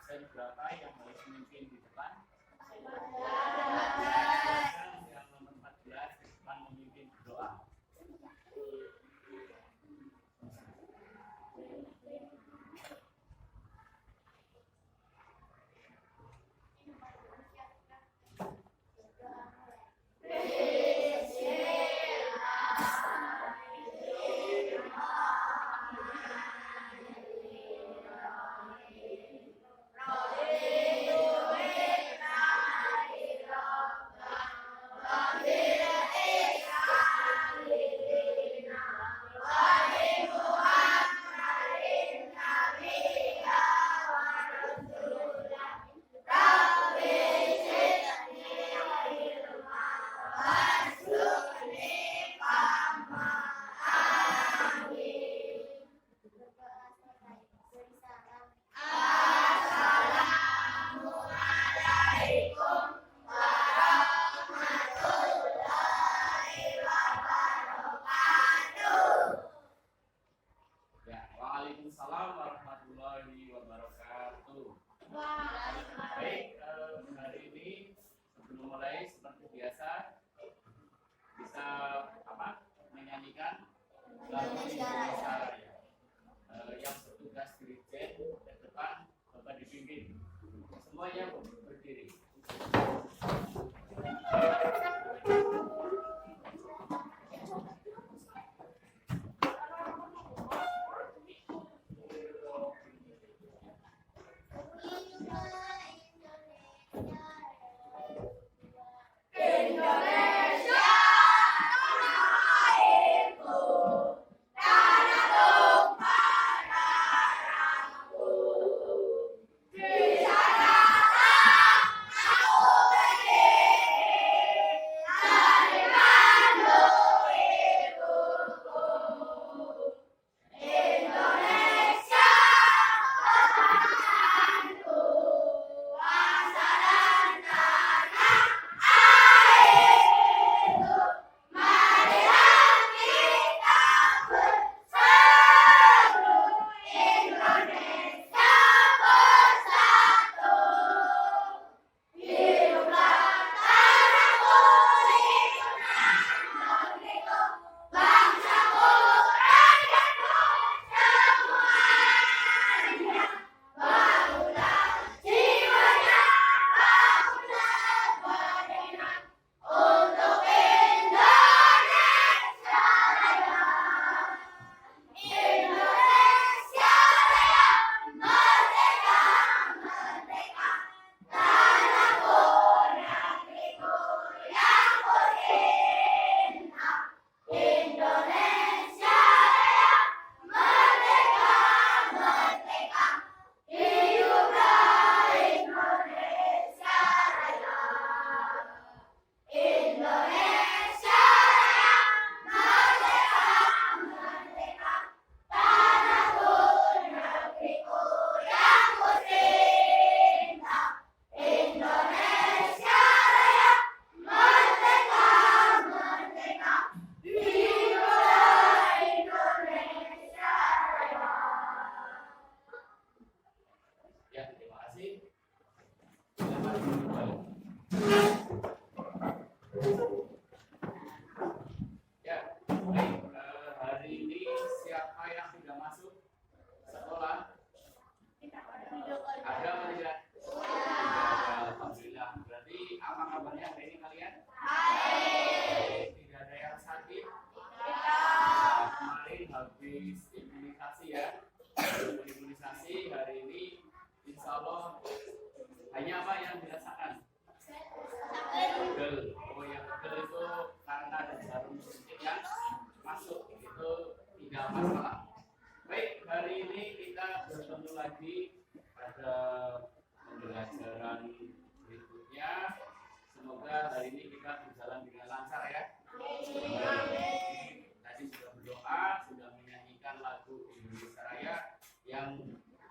absen berapa yang harus memimpin di depan? Yang nomor 14 di depan memimpin doa. Waalaikumsalam warahmatullahi wabarakatuh. Baik, hari ini sebelum mulai seperti biasa bisa menyanyikan lagu Indonesia Raya. Yang bertugas dirijen ke depan Bapak dipimpin. Semuanya berdiri.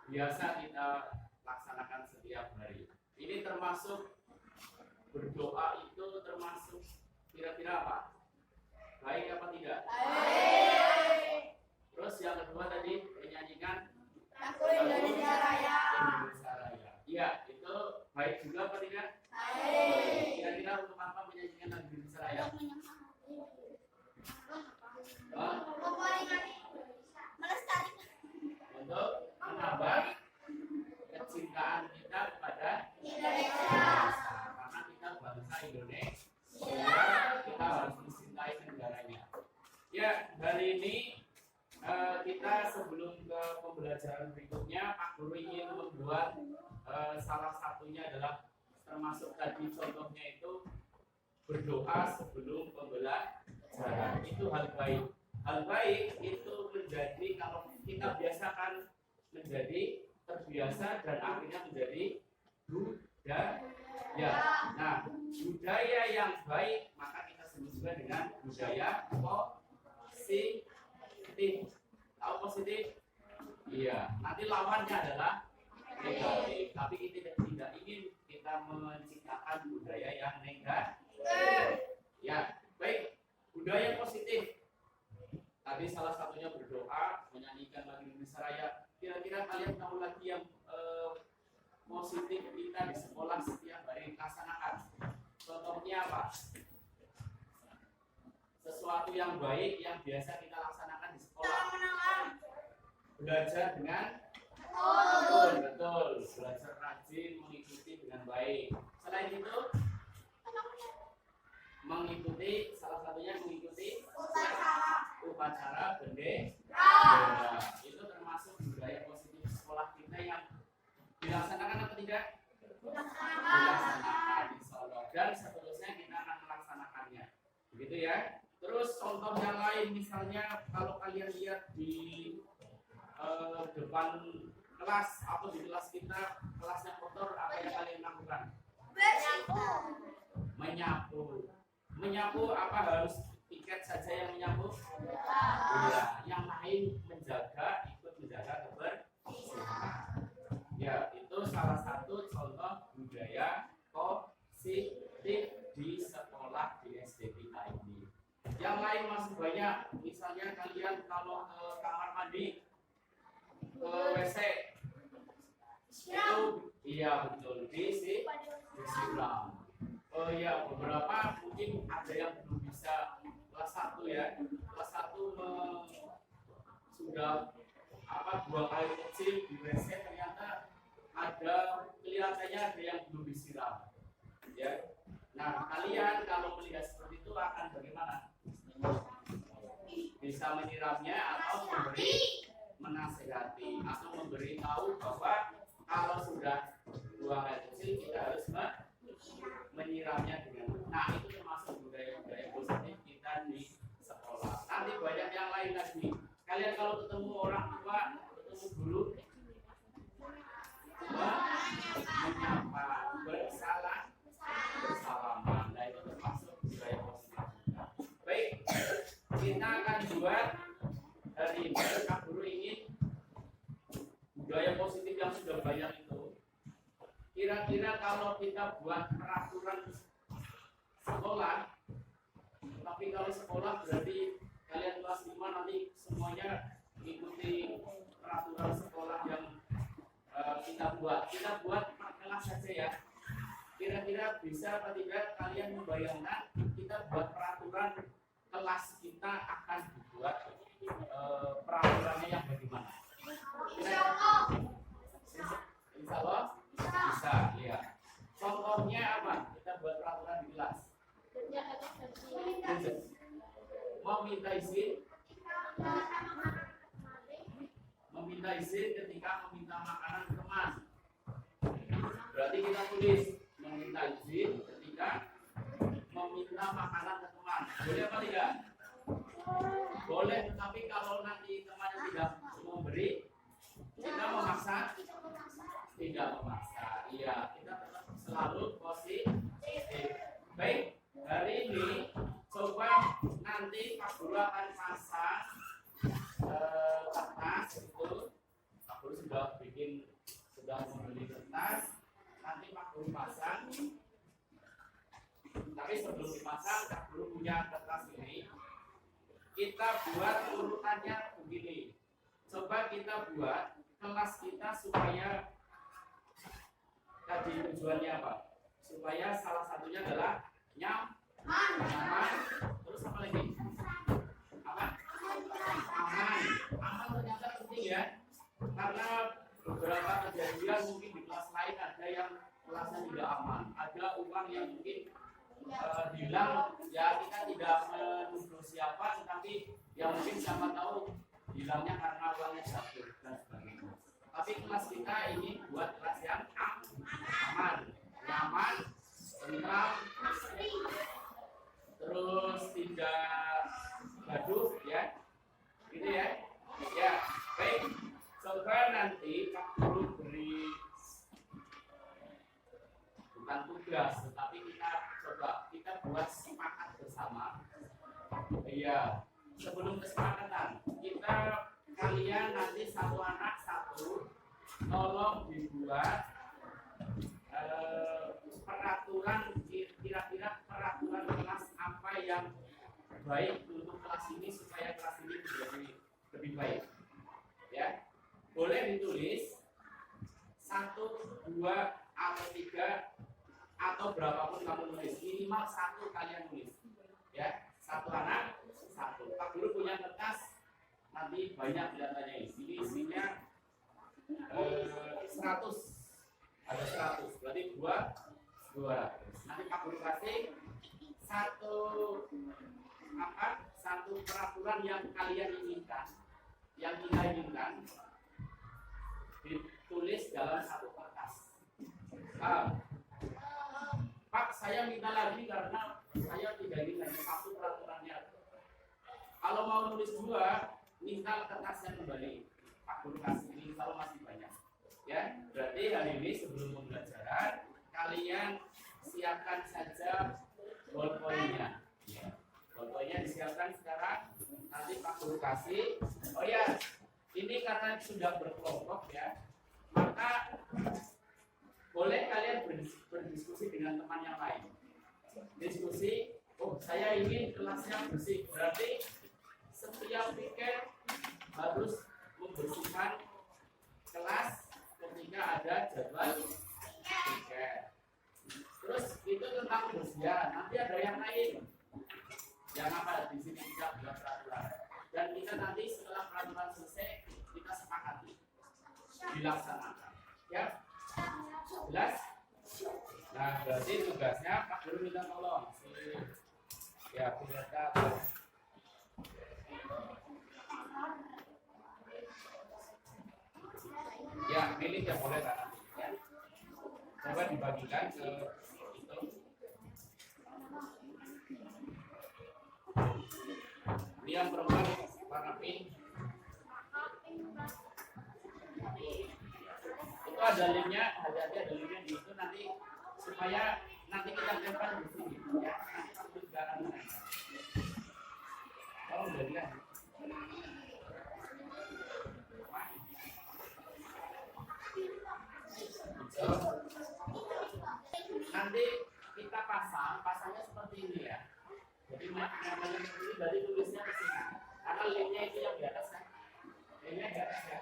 Biasa kita laksanakan setiap hari. Ini termasuk berdoa itu termasuk kira-kira apa? Baik apa tidak? Baik. Terus yang kedua tadi menyanyikan lagu Indonesia Raya. Indonesia Raya. Ya, hari ini kita sebelum ke pembelajaran berikutnya, Pak Guru ingin membuat salah satunya adalah termasuk tadi contohnya itu berdoa sebelum pembelajaran. Itu hal baik. Hal baik itu menjadi kalau kita biasakan menjadi terbiasa dan akhirnya menjadi budaya. Nah, budaya yang baik maka kita sebut juga dengan budaya positif. Tahu positif? Iya. Nanti lawannya adalah negatif. Tapi kita tidak ingin kita menciptakan budaya yang negatif. Ya, baik. Budaya positif. Tadi salah satunya berdoa, menyanyikan lagu Indonesia Raya. Kira-kira kalian tahu lagi yang positif kita di sekolah setiap hari laksanakan? Contohnya apa? Sesuatu yang baik yang biasa kita laksanakan di sekolah. Belajar dengan betul, belajar rajin, mengikuti dengan baik. Selain itu, mengikuti salah satunya mengikuti upacara bendera. Itu termasuk budaya positif sekolah kita yang dilaksanakan atau tidak? Dilaksanakan, insyaallah. Dan seterusnya kita akan melaksanakannya. Begitu ya. Terus contoh yang lain misalnya kalau kalian lihat di depan kelas atau di kelas kita kelasnya kotor, apa yang kalian lakukan? Menyapu. Menyapu apa harus tiket saja yang menyapu? Ya, yang lain menjaga, ikut menjaga kebersihan. Ya, itu salah satu contoh budaya positif di sekolah di SD kita ini. Yang lain masih banyak. Misalnya kalian kalau ke kamar mandi, ke WC, itu iya betul disiram. Oh iya, beberapa mungkin ada yang belum bisa kelas 1 ya. Kelas 1 sudah buang air kecil di WC, ternyata kelihatannya ada yang belum disiram. Ya. Nah, kalian kalau melihat seperti itu akan bagaimana? Bisa menyiramnya atau menasehati atau memberitahu bahwa kalau sudah buang air kecil kita harus menyiramnya dengan. Nah, itu termasuk budaya-budaya positif kita di sekolah. Nanti banyak yang lain lagi. Kalian kalau ketemu orang tua, ketemu guru, menyapa, bersalaman. Nah, itu termasuk budaya positif. Baik, kita akan buat hari ini. Pak Guru ingin budaya positif yang sudah banyak itu. Kira-kira kalau kita buat peraturan sekolah, tapi kalau sekolah berarti kalian kelas 5 nanti semuanya mengikuti peraturan sekolah yang kita buat. Kita buat per kelas saja ya. Kira-kira bisa atau tidak kalian membayangkan kita buat peraturan kelas kita akan dibuat peraturannya yang bagaimana? Insya Allah bisa, ya. Contohnya apa? Kita buat peraturan di kelas. Meminta izin ketika meminta makanan ke teman. Berarti kita tulis meminta izin ketika meminta makanan ke teman. Boleh apa tidak? Boleh, tetapi kalau nanti temannya tidak memberi, kita memaksa? Tidak memaksa. Iya, kita tetap selalu positif. Baik, hari ini coba nanti Pak Guru akan pasang kertas itu. Pak Guru sudah membeli kertas. Nanti Pak Guru pasang. Tapi sebelum dipasang, Pak Guru punya kertas ini. Kita buat urutannya begini. Coba kita buat kelas kita supaya tadi tujuannya apa? Supaya salah satunya adalah nyaman. Terus apa lagi? Apa? Aman. Aman ternyata penting ya. Karena beberapa kejadian mungkin di kelas lain ada yang kelasnya tidak aman. Ada uang yang mungkin hilang, ya kita tidak menuduh siapa, tetapi yang mungkin siapa tahu hilangnya karena uangnya jatuh dan sebagainya. Tapi kelas kita ini buat kelas yang aman, nyaman, tentram, terus tidak gaduh, ya, gitu ya. Ya, baik. Coba nanti Pak Guru beri bukan tugas, tetapi kita buat sepakat bersama. Iya, sebelum kesepakatan, kalian nanti satu anak satu, tolong dibuat peraturan, kira-kira peraturan kelas apa yang baik untuk kelas ini supaya kelas ini menjadi lebih baik. Ya, boleh ditulis 1, 2, atau 3 atau berapapun kamu nulis, minimal 1 kalian nulis. Ya, 1 anak 1. Pak Guru punya kertas, nanti banyak datanya ini. Ini isinya 100, ada 100, berarti 200. Nanti Pak Guru kasih satu peraturan yang kalian inginkan, yang kita inginkan, ditulis dalam 1 kertas. Pak, saya minta lagi karena saya tidak ingin hanya 1 peraturannya. Kalau mau nulis 2, minta kertasnya kembali. Pak Guru kasih ini kalau masih banyak. Ya, berarti hari ini sebelum pembelajaran kalian siapkan saja ballpoint-nya. Ya. Ballpoint-nya disiapkan sekarang. Nanti Pak Guru kasih. Oh ya, ini karena sudah berkelompok ya, maka boleh kalian berdiskusi dengan teman yang lain. Diskusi, oh saya ingin kelasnya bersih, berarti setiap weekend harus membersihkan kelas ketika ada jadwal weekend. Terus itu tentang kebersihan, nanti ada yang lain. Yang apa di sini kita buat peraturan. Dan kita nanti setelah peraturan selesai, kita sepakati, dilaksanakan. Ya. Jelas? Nah, berarti tugasnya Pak Guru minta tolong ya peserta ya milih yang boleh kan ya. Coba dibagikan ke itu. Ini yang perempuan warna pink. Itu ada linknya, hati-hati ada linknya di situ nanti supaya nanti kita tempel di sini ya. Nanti kita juga akan menempel. Oh, udah lihat. Nanti kita pasangnya seperti ini ya. Jadi namanya seperti ini, dari tulisnya ke sini. Karena linknya itu yang di atas kan. Linknya di atas ya.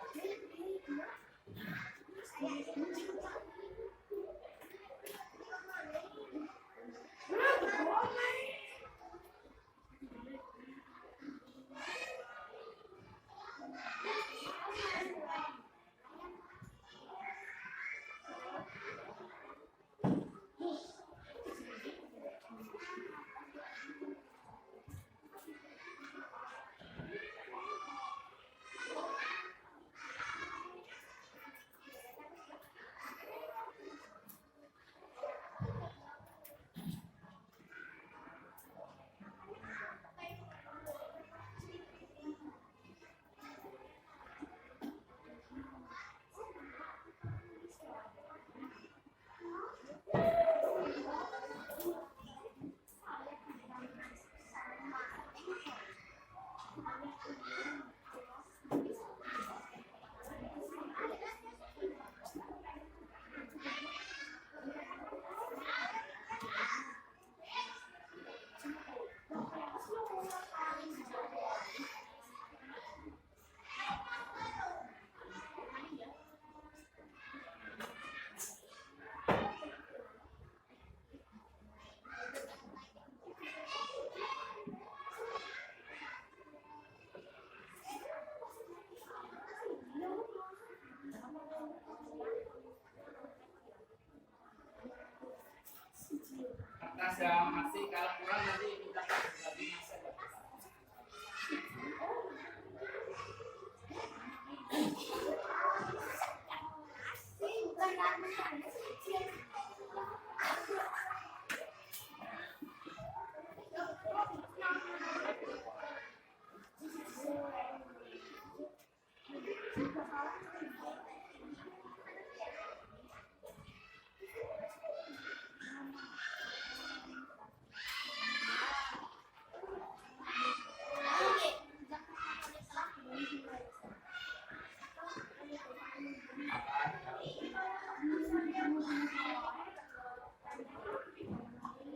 ada masih kalau kurang nanti kita bagi saja.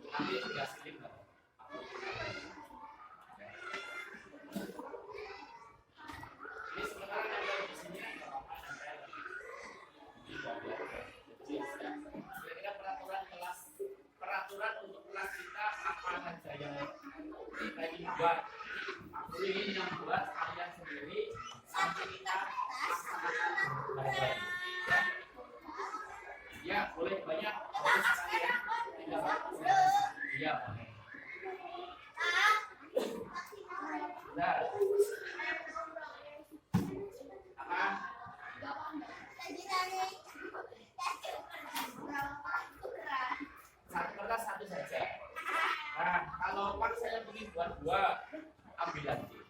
Nanti juga slip lah. Ini sebenarnya yang ada di sini kan nggak apa-apa nempel di bawah. Kira-kira peraturan untuk kelas kita apa saja yang kita ingin buat. Aku ingin yang buat kalian sendiri sampai kita laksanakan baik-baik. Ya, boleh banyak. Boleh sekalian. Tidak apa-apa. Iya, boleh. Benar. Apa? Satu kertas satu saja. Nah, kalau pak saya ingin buat dua, ambil lagi.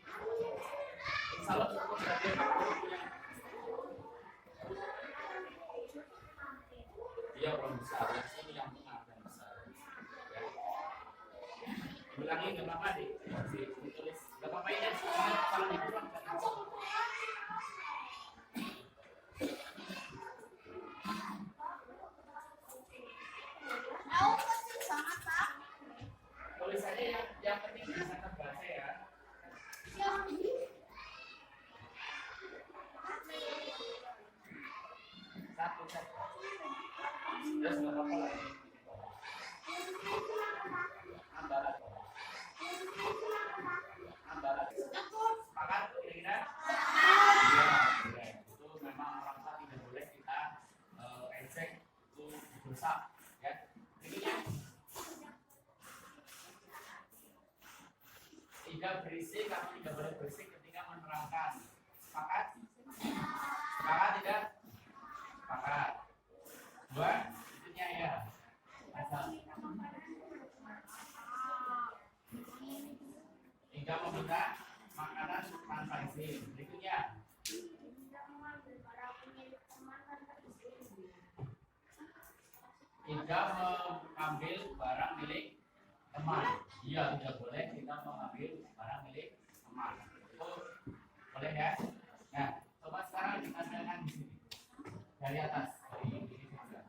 Insya Allah cukup dari aku punya. Dia belum besar, yang sini yang tengah dan besar. Ya. Ulangi nggak apa-apa deh, ditulis. Nggak apa-apa ini kalau dikurang kan. Tulisannya yang penting bisa terbaca ya. Satu saja. Terus nggak apa-apa lagi. Ambalan. Sepakat kira-kira? Iya, itu memang orang tua tidak boleh kita ejek itu dosa, ya. Intinya tidak berisik, kamu tidak boleh berisik ketika menerangkan. Sepakat? Sepakat tidak? Sepakat. Dua, intinya ya. Asal. Tiga, meminta makanan tanpa izin. Berikutnya. Tiga, mengambil barang milik teman. Iya, tidak boleh kita mengambil barang milik teman. Itu boleh ya? Nah, coba sekarang kita tandakan di sini. Dari atas, dari ini saja.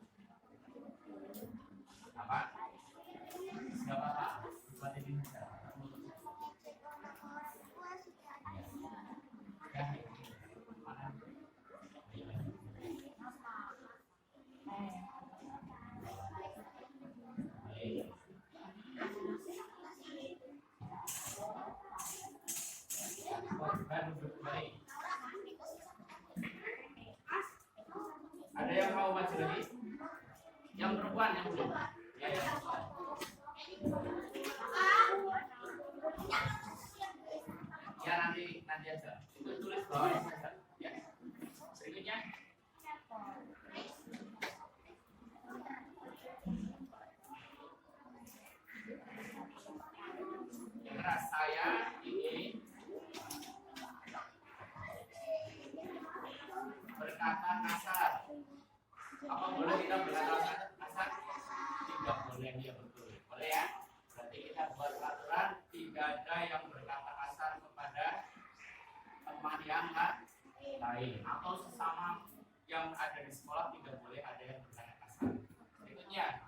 Apa? Tidak apa-apa. Buat ini saja. Ada yang mau maju lagi? Yang perempuan yang belum? Ya, ya. Ya nanti aja. Itu tulis bawahnya saja. Ya. Berikutnya. Keras saya ingin berkata kasar. Apa boleh kita berkata kasar? Tidak boleh, ya betul. Boleh ya? Berarti kita buat peraturan tidak ada yang berkata kasar kepada teman yang lain atau sesama yang ada di sekolah, tidak boleh ada yang berkata kasar. Berikutnya,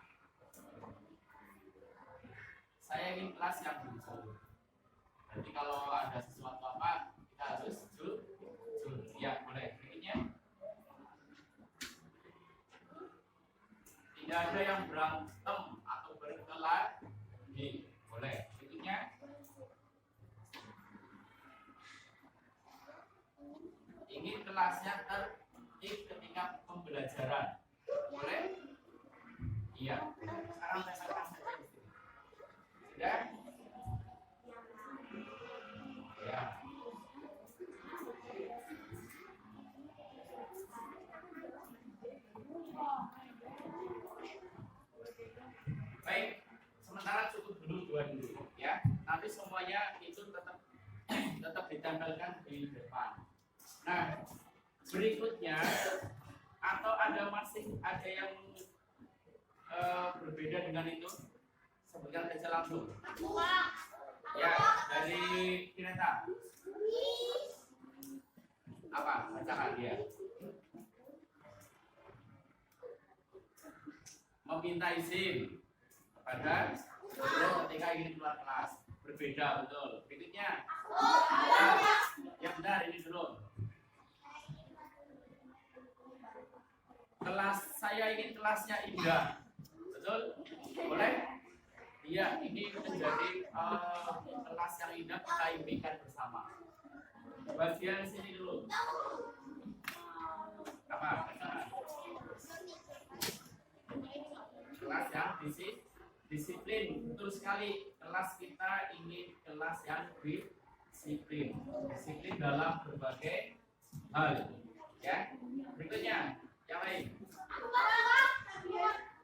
saya ingin kelas yang jujur. Berarti kalau ada sesuatu apa kita harus jujur. Ya boleh. Berikutnya, tidak ada yang berantem atau berkelahi. Boleh. Berikutnya, ingin kelasnya tertib ketika pembelajaran. Boleh? Iya. Sekarang saya saja di sini. ditempelkan di depan. Nah, berikutnya atau masih ada yang berbeda dengan itu? Sebutkan saja langsung. Ya, dari Kineta. Apa? Bacakan dia. Meminta izin kepada guru ketika ingin keluar kelas. Berbeda, betul. Berikutnya. Yang benar ini dulu. Saya ingin kelasnya indah. Betul? Boleh? Iya, ini menjadi kelas yang indah kita impikan bersama. Bagian sini dulu. Apa? Kelas yang disiplin. Betul sekali. Kelas kita ingin kelas yang disiplin. Disiplin dalam berbagai hal. Ya. Berikutnya, yang lain.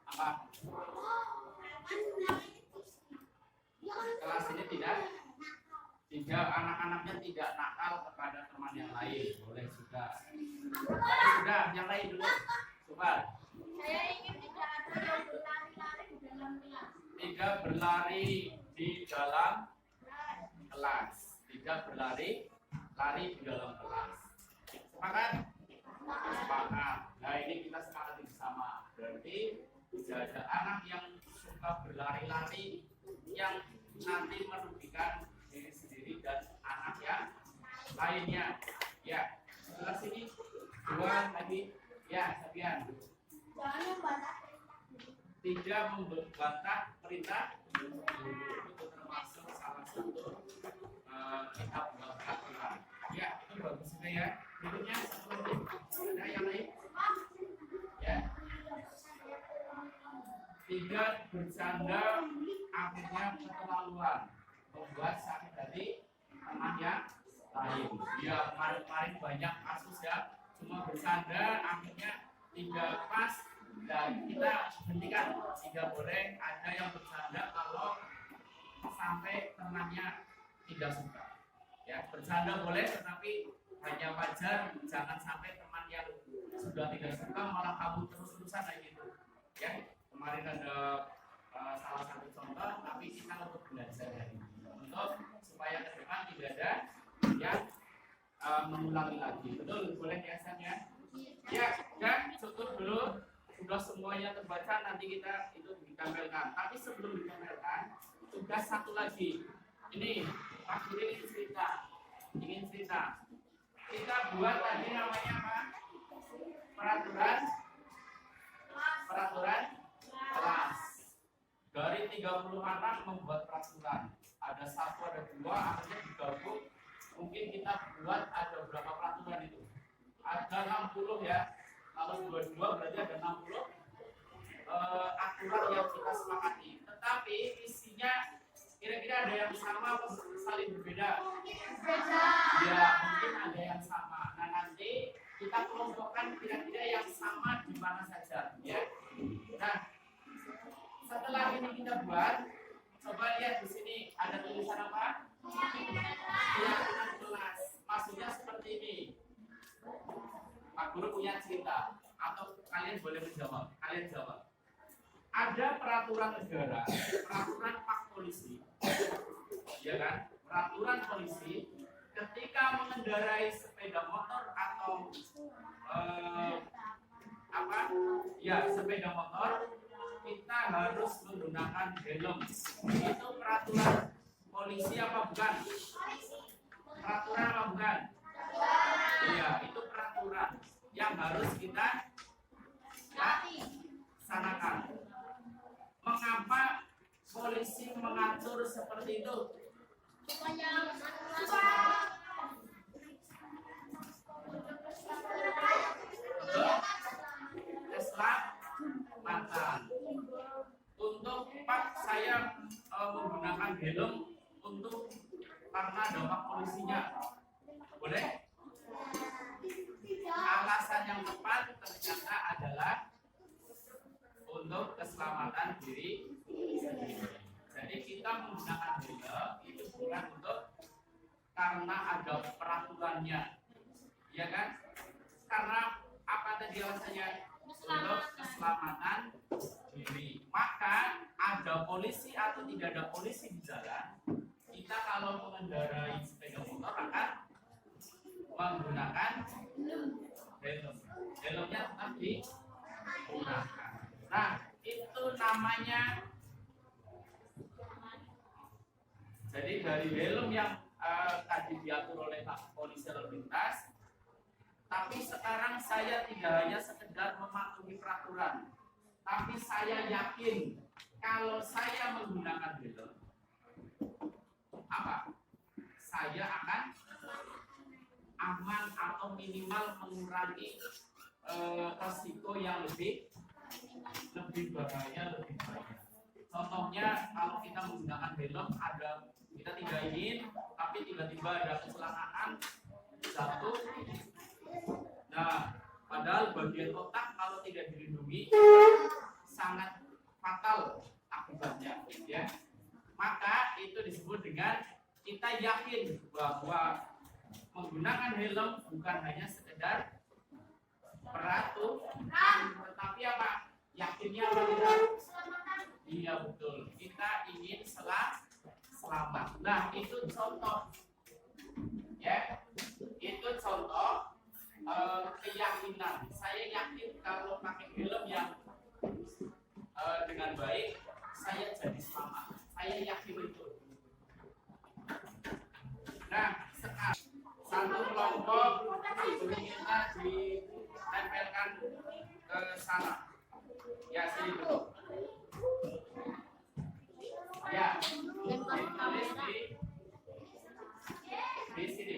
Apa? Kelas ini tidak anak-anaknya tidak nakal kepada teman yang lain. Boleh sudah. Sudah, yang lain dulu. Coba. Saya ingin tidak ada yang berlari-lari di dalam kelas. Tidak berlari di dalam kelas. Tidak berlari-lari di dalam kelas. Sepakat? Sepakat. Nah, ini kita sepakati bersama. Berarti tidak ada anak yang suka berlari-lari yang nanti merugikan diri sendiri dan anak yang lainnya. Ya, sebelah sini dua lagi. Ya, Sabian. Jangan membantah. Tidak membantah perintah guru. Itu termasuk salah satu kitab peraturan. Ya, itu bagus juga ya. Berikutnya satu lagi. Ada yang lain? Ya. Tidak bercanda akhirnya keterlaluan, membuat sakit hati teman yang lain. Ya, kemarin banyak kasus ya, cuma bercanda akhirnya tidak pas dan kita hentikan. Tidak boleh ada yang bercanda kalau sampai temannya tidak suka. Ya, bercanda boleh tetapi hanya wajar, jangan sampai teman yang sudah tidak suka malah kamu terus-terusan kayak gitu. Ya. Kemarin ada salah satu contoh, tapi kita untuk belajar dari ini untuk supaya ke depan tidak ada yang mengulangi lagi. Betul, boleh ya San ya? Ya, dan cukup dulu. Sudah semuanya terbaca, nanti kita itu ditampilkan. Tapi sebelum ditampilkan, tugas satu lagi. Ini Pak Guru ingin cerita. Kita buat tadi namanya apa? Peraturan kelas. Dari 30 anak membuat peraturan. Ada satu, ada dua, akhirnya digabung. Mungkin kita buat ada berapa peraturan itu? Ada 60 ya. Kalau dua-dua berarti ada 60 aturan yang kita sepakati. Tetapi isinya kira-kira ada yang sama atau saling berbeda? Beda. Ya, mungkin ada yang sama. Nah, nanti kita kelompokkan kira-kira yang sama di mana saja, ya. Nah, setelah ini kita buat, coba lihat di sini ada tulisan apa? Keyakinan kelas. Maksudnya seperti ini. Pak Guru punya cerita, atau kalian boleh menjawab. Kalian jawab. Ada peraturan negara, peraturan Pak Polisi, ya kan? Peraturan polisi ketika mengendarai sepeda motor atau sepeda motor kita harus menggunakan helm. Itu peraturan polisi apa bukan? Peraturan apa bukan? Iya, itu peraturan yang harus kita laksanakan. Mengapa polisi mengatur seperti itu? Keselamatan. Untuk Pak, saya menggunakan helm untuk karena dampak polisinya. Boleh? Alasan yang tepat ternyata adalah untuk keselamatan diri sendiri. Jadi kita menggunakan helm itu bukan untuk karena ada peraturan tujuannya, ya kan? Karena apa tadi alasannya? Untuk keselamatan diri. Maka ada polisi atau tidak ada polisi di jalan, kita kalau mengendarai sepeda motor akan menggunakan helm. Helmnya tetap digunakan. Nah, itu namanya. Jadi dari helm yang tadi diatur oleh Pak Polisi lalu lintas, tapi sekarang saya tidak hanya sekedar mematuhi peraturan, tapi saya yakin kalau saya menggunakan helm, apa? Saya akan aman atau minimal mengurangi resiko yang lebih bahaya, lebih bahaya. Contohnya kalau kita menggunakan helm, kita tidak ingin, tapi tiba-tiba ada kecelakaan jatuh. Nah, padahal bagian otak kalau tidak dilindungi sangat fatal akibatnya, ya. Maka itu disebut dengan kita yakin bahwa menggunakan helm bukan hanya sekedar peraturan, tetapi apa? Yakinnya apa kita? Iya betul. Kita ingin selamat. Nah, itu contoh, ya. Itu contoh keyakinan. Saya yakin kalau pakai helm yang dengan baik, saya jadi selamat. Saya yakin itu. Nah, sekarang satu kelompok bunyinya ditempelkan ke sana. Ya, sini dulu. Ya, ditulis di sini.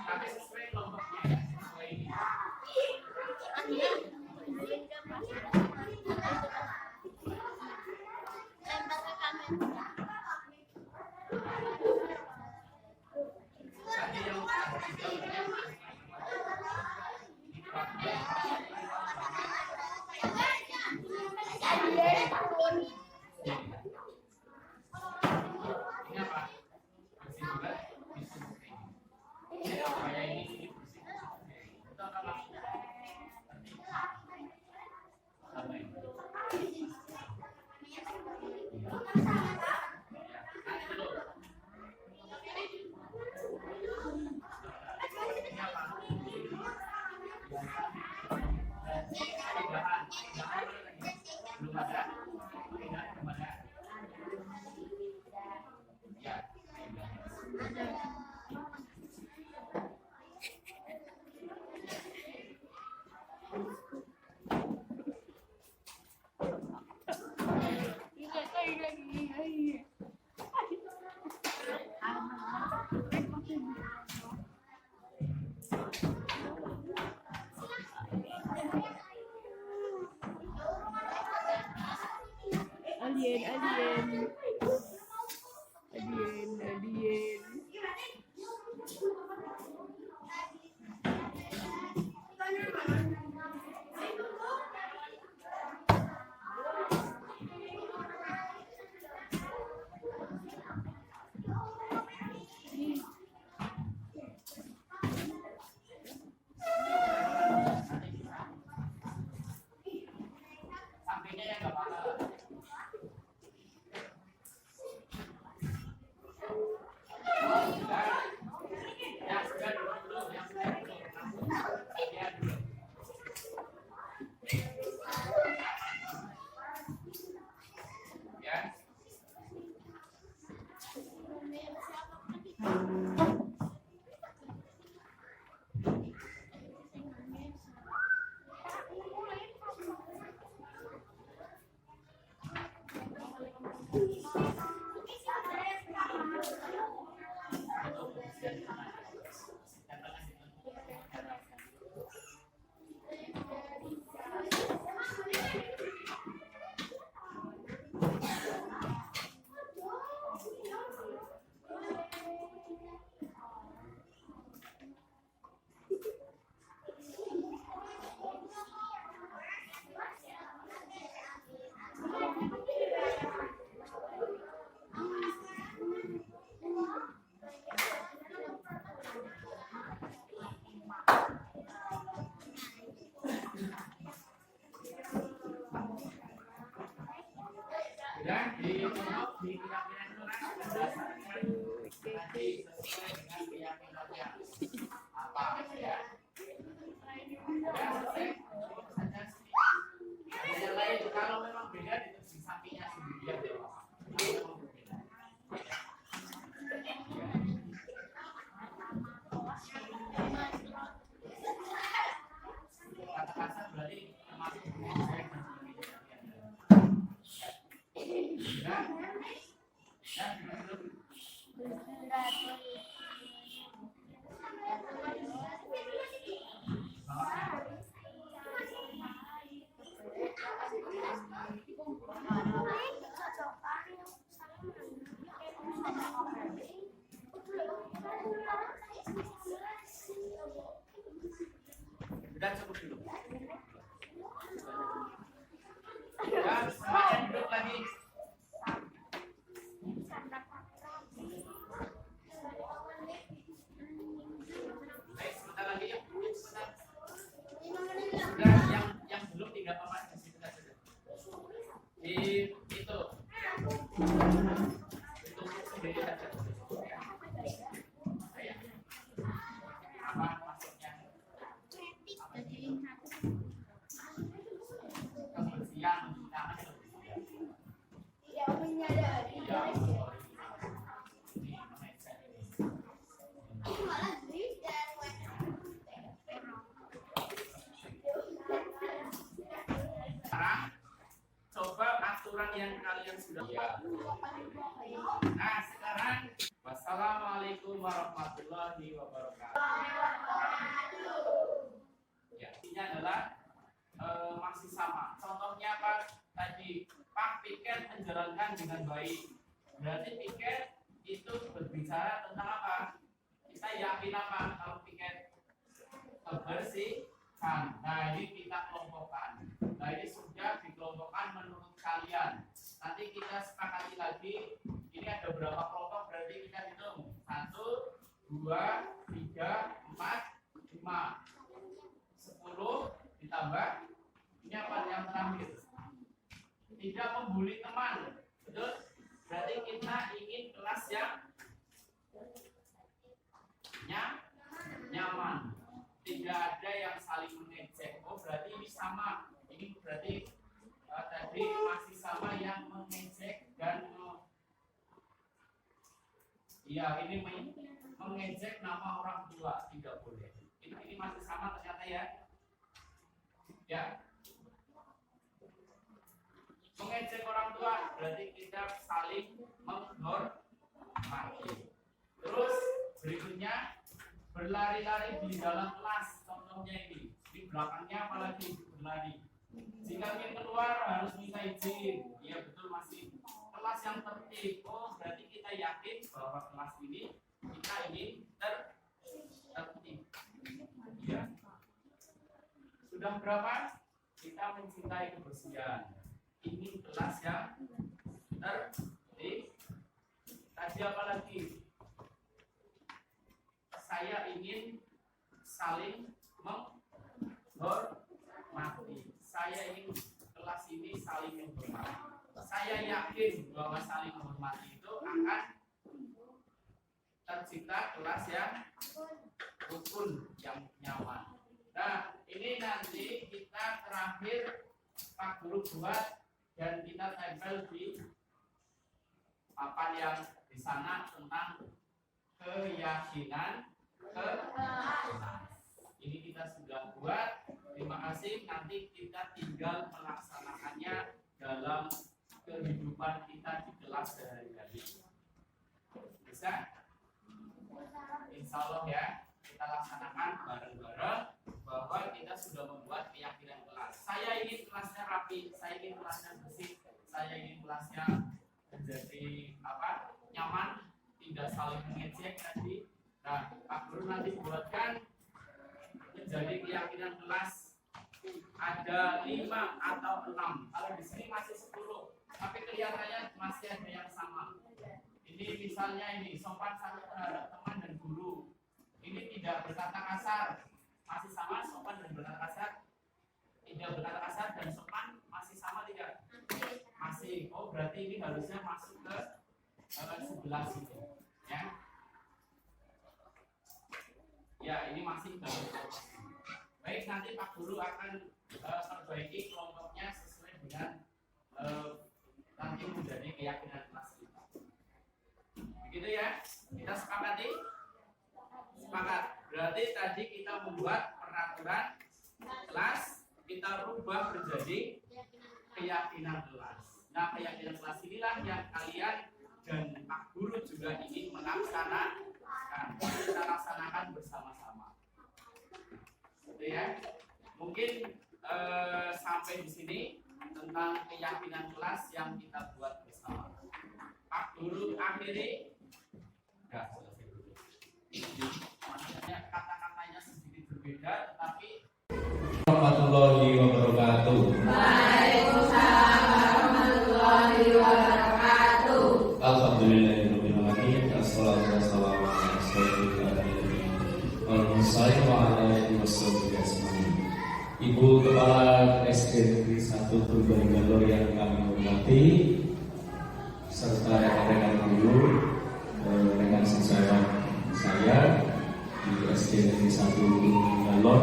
Tapi sesuai kelompoknya, sesuai ini. Tadi yang ini apa? Bersih juga, ini supaya ini bersih. Itu akan langsung sama ini. Nanti dulu. Ini apa? Belum ada. Belum ada. Ya. Alien. Sampingnya yang nggak apa-apa. Yang sudah dulu, yang sudah dulu. Ya, dulu. Ya. nanti sesuai dengan keyakinannya apa ya. Ya, selesai. Saja sih. Ada yang lain kalau memang beda itu di sampingnya sendiri ya. Ini memang berbeda. Kata kasar berarti termasuk mengejek dan sebagainya. Ya. Ya, belum. Sudah cukup dulu. Ya, semuanya duduk lagi. Baik, sebentar lagi yuk. Sebentar. Sudah yang belum tidak apa-apa di situ saja. Di itu sendiri saja. Ya. Apa maksudnya? Apa sih? Kebersihan, mencuci kebersihan. Tidak menyadari. Ya, ini mengecer ini. Malah drip dan Sekarang coba aturan yang kalian sudah ya. Nah, sekarang wassalamualaikum warahmatullahi wabarakatuh. Ya, ini adalah masih sama. Contohnya apa? Tadi Pak Piket menjalankan dengan baik. Berarti Piket itu berbicara tentang apa? Kita yakin apa kalau Piket bersihkan. Nah, ini kita kelompokkan. Nah, ini sudah dikelompokkan menurut kalian. Nanti kita sepakati lagi. Ini ada berapa kelompok? Berarti kita hitung 1, 2, 3, 4, 5, 10 ditambah. Ini apa yang terakhir? Tidak membuli teman. Betul? Berarti kita ingin kelas yang nyaman. Tidak ada yang saling mengejek. Oh, berarti ini sama. Ini berarti tadi masih sama yang mengejek dan iya, ini mengejek nama orang tua tidak boleh. Ini masih sama ternyata ya. Ya. Mengejek orang tua berarti kita saling menghormati. Terus berikutnya berlari-lari di dalam kelas, contohnya ini. Di belakangnya apalagi berlari. Jika ingin keluar harus minta izin. Iya betul, masih kelas yang tertib. Oh, berarti kita yakin bahwa kelas ini kita ingin tertib. Iya. Sudah berapa? Kita mencintai kebersihan. Ingin kelas yang tertib. Tadi apa lagi? Saya ingin saling menghormati. Saya ingin kelas ini saling menghormati. Saya yakin bahwa saling menghormati itu akan tercipta kelas yang rukun, yang nyaman. Nah, ini nanti kita terakhir Pak Guru buat dan kita tempel di papan yang di sana tentang keyakinan. Ini kita sudah buat. Terima kasih. Nanti kita tinggal melaksanakannya dalam kehidupan kita di kelas sehari-hari. Bisa? Insya Allah ya. Kita laksanakan bareng-bareng bahwa kita sudah membuat keyakinan kelas. Saya ingin kelasnya rapi, saya ingin kelasnya bersih, saya ingin kelasnya menjadi nyaman, tidak saling mengejek tadi. Nah, Pak Guru nanti buatkan menjadi keyakinan kelas ada 5 atau 6. Kalau di sini masih 10, tapi kelihatannya masih ada yang sama. Ini misalnya ini sopan santun terhadap teman dan guru. Ini tidak berkata kasar, masih sama sopan dan berkata kasar. Tidak berkata kasar dan sopan masih sama tidak? Masih. Oh, berarti ini harusnya masuk ke sebelah sini, ya. Ya, ini masih baru. Baik, nanti Pak Guru akan perbaiki kelompoknya sesuai dengan nanti menjadi keyakinan kelas kita. Begitu ya? Kita sepakati? Sepakat. Berarti tadi kita membuat peraturan kelas, kita rubah menjadi keyakinan kelas. Nah, keyakinan kelas inilah yang kalian dan Pak Guru juga ingin melaksanakan. Kita laksanakan bersama-sama. Gitu ya. Mungkin sampai di sini tentang keyakinan kelas yang kita buat bersama. Pak Guru akhiri. Ya, selesai dulu. Maksudnya kata-katanya sedikit berbeda, tetapi warahmatullahi wabarakatuh. Waalaikumsalam warahmatullahi wabarakatuh. Alhamdulillahirabbil alamin. Wassalatu wassalamu ala sayyidil mursalin. Ibu Kepala SD Negeri 1 Purbalingga yang kami hormati, serta rekan-rekan guru, rekan sejawat saya di SD Negeri 1 Purbalingga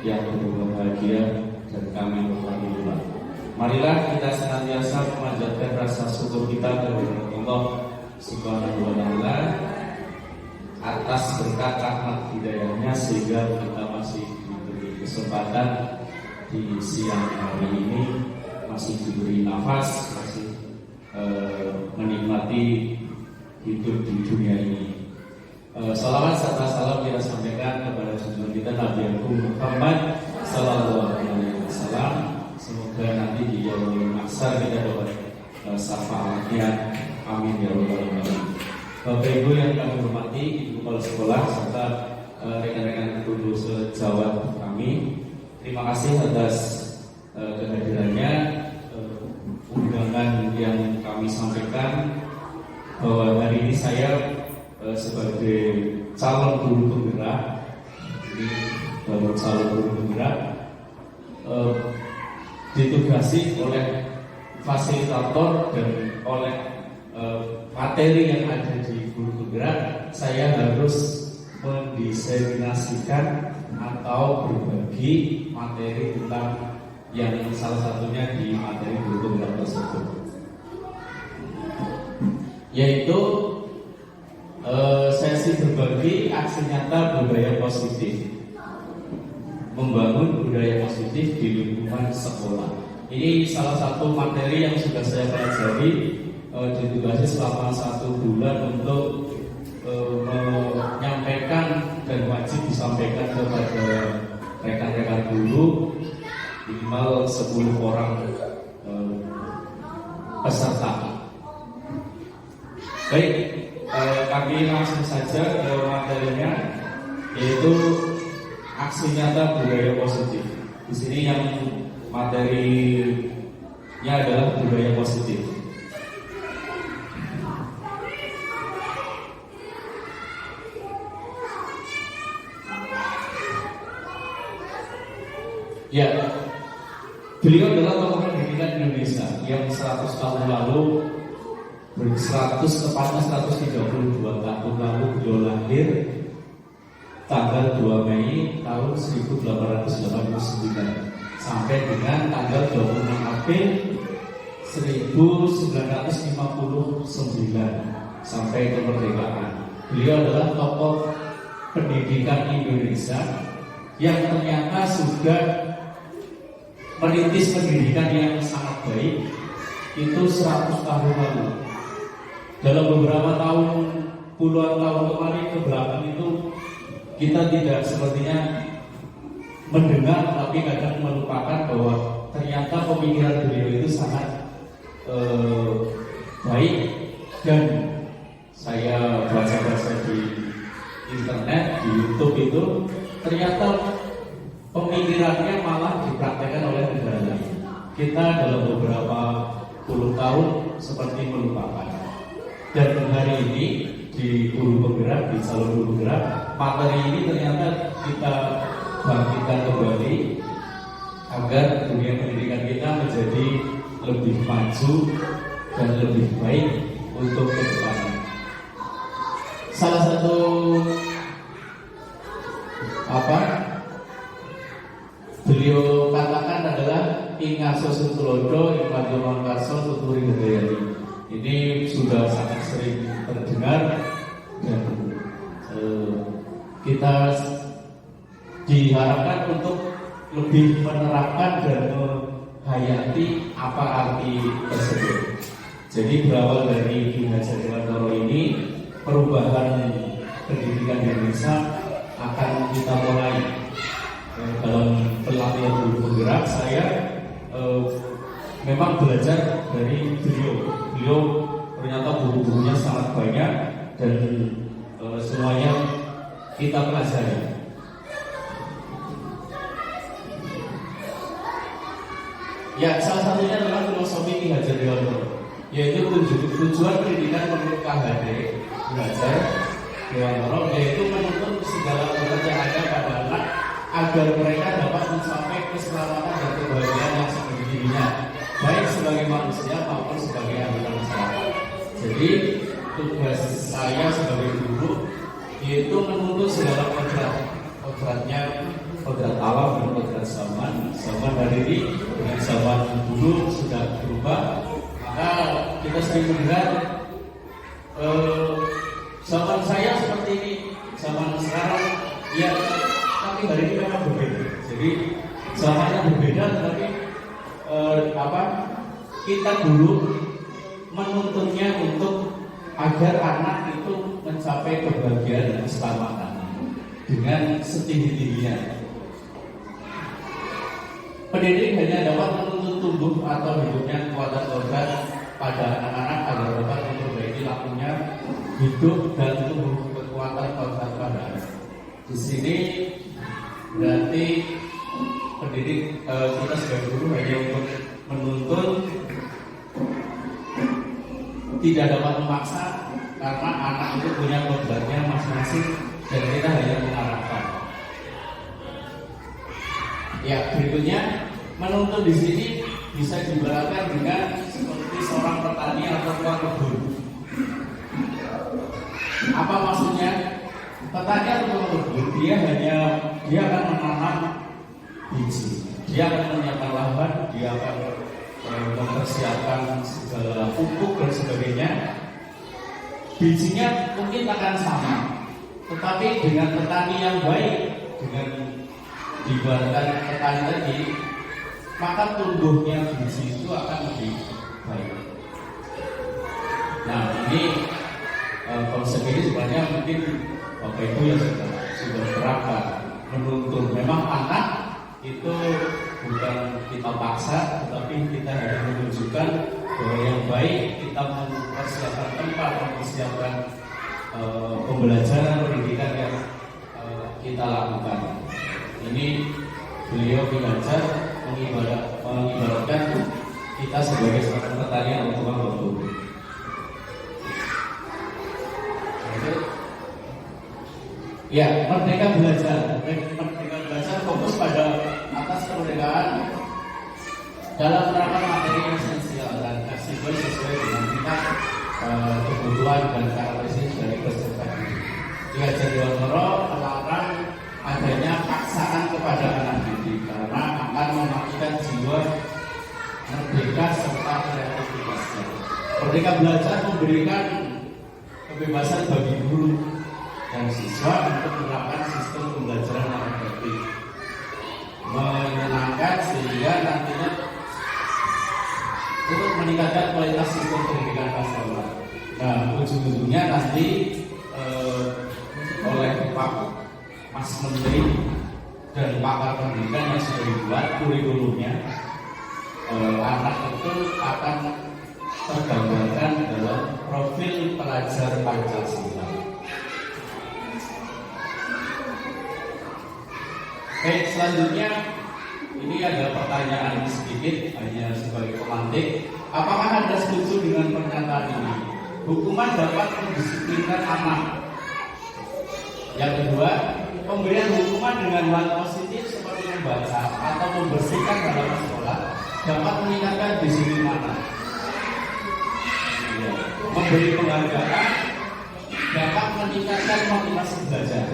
yang berbahagia dan kami hormati pula. Marilah kita senantiasa memanjatkan rasa syukur kita kepada Allah Subhanahu wa Ta'ala atas berkat rahmat hidayahnya sehingga kita masih diberi kesempatan di siang hari ini, masih diberi nafas, masih menikmati hidup di dunia ini. Salawat serta salam kita sampaikan kepada junjungan kita Nabi Muhammad Sallallahu Alaihi Wasallam. Semoga nanti di yaumul mahsyar kita dapat syafaatnya. Amin ya rabbal alamin. Bapak Ibu yang kami hormati, Ibu Kepala Sekolah serta rekan-rekan guru sejawat kami, terima kasih atas kehadirannya. Undangan yang kami sampaikan bahwa hari ini saya sebagai calon guru penggerak, ini baru calon guru penggerak, ditugasi oleh fasilitator dan oleh materi yang ada di guru penggerak. Saya harus mendiseminasikan atau berbagi materi tentang yang salah satunya di materi guru penggerak tersebut, yaitu sesi berbagi aksi nyata budaya positif, membangun budaya positif di lingkungan sekolah. Ini salah satu materi yang sudah saya pelajari, ditugasi selama 1 bulan untuk menyampaikan dan wajib disampaikan kepada rekan-rekan guru minimal 10 orang peserta. Baik, kami langsung saja ke materinya, yaitu aksi nyata budaya positif. Di sini yang materinya adalah budaya positif. Ya, beliau adalah tokoh pendidikan Indonesia yang 100 tahun lalu, 132 tahun lalu beliau lahir tanggal 2 Mei tahun 1889 sampai dengan tanggal 26 April 1959 sampai kemerdekaan. Beliau adalah tokoh pendidikan Indonesia yang ternyata sudah merintis pendidikan yang sangat baik itu 100 tahun lalu. Dalam beberapa tahun, puluhan tahun kemarin ke belakang itu kita tidak sepertinya mendengar, tapi kadang melupakan bahwa ternyata pemikiran beliau itu sangat baik. Dan saya baca-baca di internet, di YouTube itu ternyata pemikirannya malah dipraktekkan oleh negara lain. Kita dalam beberapa puluh tahun seperti melupakan. Dan hari ini di guru penggerak, di calon guru penggerak, materi ini ternyata kita bangkitkan kembali agar dunia pendidikan kita menjadi lebih maju dan lebih baik untuk ke depan. Salah satu apa beliau katakan adalah ingaso sutulodo imajo mangkarso tuturi gedayani. Ini sudah sangat sering terdengar dan kita diharapkan untuk lebih menerapkan dan menghayati apa arti tersebut. Jadi berawal dari Ki Hajar Dewantara ini, perubahan pendidikan di Indonesia akan kita mulai. Dalam pelatihan guru penggerak saya memang belajar dari beliau ternyata buku-bukunya sangat banyak dan semuanya kita pelajari. Ya, salah satunya adalah filosofi Ki Hajar Dewantara, yaitu tujuan pendidikan menurut KHD Hajar Dewantara yaitu menuntut segala pekerjaan pada anak agar mereka dapat mencapai keselamatan dan kebahagiaan yang sejatinya, baik sebagai manusia maupun sebagai anggota masyarakat. Jadi tugas saya sebagai guru yaitu menuntut segala kodratnya, kodrat alam dan kodrat zaman. Zaman hari ini dengan zaman dulu sudah berubah. Maka kita sering mendengar zaman saya seperti ini, zaman sekarang ya. Tapi hari ini memang berbeda. Jadi zamannya berbeda, tetapi kita dulu menuntutnya untuk agar anak itu mencapai kebahagiaan dan keselamatan dengan setinggi-tingginya. Pendidik hanya dapat menuntut tubuh atau hidupnya kekuatan organ pada anak-anak agar dapat memperbaiki lakunya hidup dan tumbuh kekuatan organ pada anak. Di sini berarti pendidik kita sebagai guru hanya untuk menuntun, tidak dapat memaksa karena anak itu punya kodratnya masing-masing dan kita hanya mengarahkan. Ya, berikutnya menuntun di sini bisa diibaratkan dengan seperti seorang petani atau tukang kebun. Apa maksudnya? Petani atau kebun dia akan menanam biji, dia akan menyiapkan lahan, dia akan mempersiapkan segala pupuk dan sebagainya. Bijinya mungkin akan sama, tetapi dengan petani yang baik, dengan diibaratkan petani tadi, maka tumbuhnya biji itu akan lebih baik. Nah, ini konsep ini sebenarnya mungkin Bapak Ibu yang sudah terapkan, menuntun. Memang anak itu bukan kita paksa, tetapi kita harus menunjukkan bahwa yang baik kita mempersiapkan tempat, mempersiapkan pembelajaran pendidikan yang kita lakukan. Ini beliau belajar mengibaratkan kita sebagai seorang petani atau tukang kebun. Ya, Merdeka Belajar. Merdeka Belajar fokus pada atas kemerdekaan dalam penerapan materi esensial dan fleksibel sesuai dengan tingkat kebutuhan dan karakteristik dari peserta didik. Ki Hajar Dewantara melarang adanya paksaan kepada anak didik karena akan mematikan jiwa merdeka serta kreativitasnya. Merdeka Belajar memberikan kebebasan bagi guru dan siswa untuk menerapkan sistem pembelajaran yang efektif, menyenangkan sehingga nantinya untuk meningkatkan kualitas sistem pendidikan nasional. Nah, ujung-ujungnya nanti oleh Pak Mas Menteri dan pakar pendidikan yang sudah dibuat kurikulumnya, anak itu akan tergambarkan dalam profil pelajar Pancasila. Baik, selanjutnya ini ada pertanyaan sedikit hanya sebagai pemantik. Apakah Anda setuju dengan pernyataan ini? Hukuman dapat mendisiplinkan anak. Yang kedua, pemberian hukuman dengan hal positif seperti membaca atau membersihkan halaman sekolah dapat meningkatkan disiplin anak. Memberi penghargaan dapat meningkatkan motivasi belajar.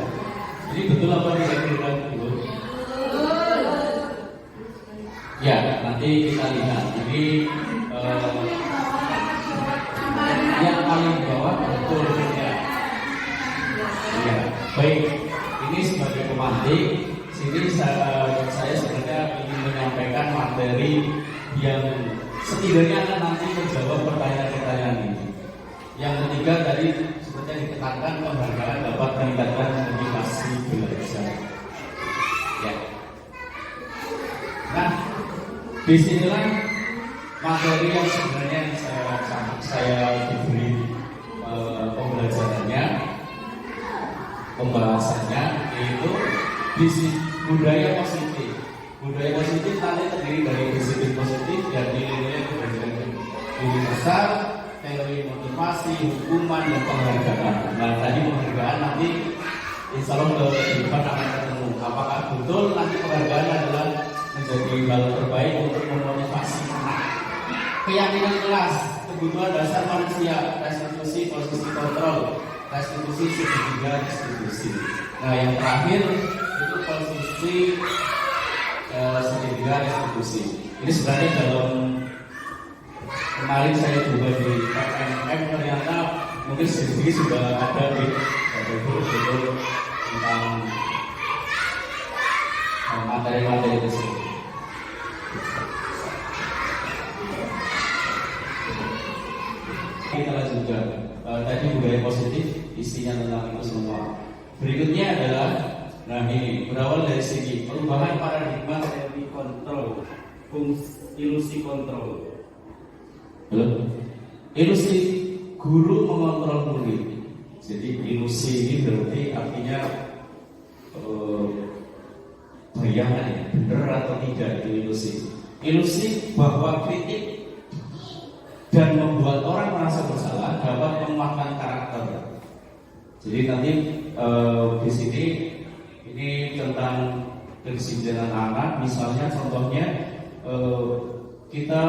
Ini betul apa tidak kira Ibu? Ya, nanti kita lihat. Ini yang paling bawah betul ya. Ya, baik. Ini sebagai pemantik, sini saya sebenarnya ingin menyampaikan materi yang setidaknya akan nanti menjawab pertanyaan-pertanyaan ini. Yang ketiga tadi seperti yang ditekankan, penghargaan dapat meningkatkan motivasi belajar. Ya. Nah, disinilah materi yang sebenarnya saya diberi pembelajarannya, pembahasannya, yaitu budaya positif. Budaya positif nanti terdiri dari disiplin positif dan nilai-nilai keberagaman universal, teori motivasi, hukuman, dan penghargaan. Nah, tadi penghargaan nanti insya Allah ke depan akan ketemu. Apakah betul nanti penghargaan adalah menjadi hal terbaik untuk memotivasi anak? Keyakinan kelas, kebutuhan dasar manusia, restitusi, posisi kontrol, restitusi, segitiga, distribusi. Nah, yang terakhir itu posisi segitiga restitusi. Ini sebenarnya dalam kemarin saya juga di PMM ternyata mungkin sedikit sudah ada di betul tentang materi-materi tersebut. Kita lanjutkan. Tadi budaya positif isinya tentang itu semua. Berikutnya adalah, nah ini berawal dari segi perubahan paradigma teori kontrol, ilusi kontrol. Ilusi guru mengontrol murid. Jadi ilusi ini berarti artinya bayangan ya, benar atau tidak itu ilusi. Ilusi bahwa kritik dan membuat orang merasa bersalah dapat melemahkan karakter. Jadi nanti di sini ini tentang kedisiplinan anak, misalnya contohnya kita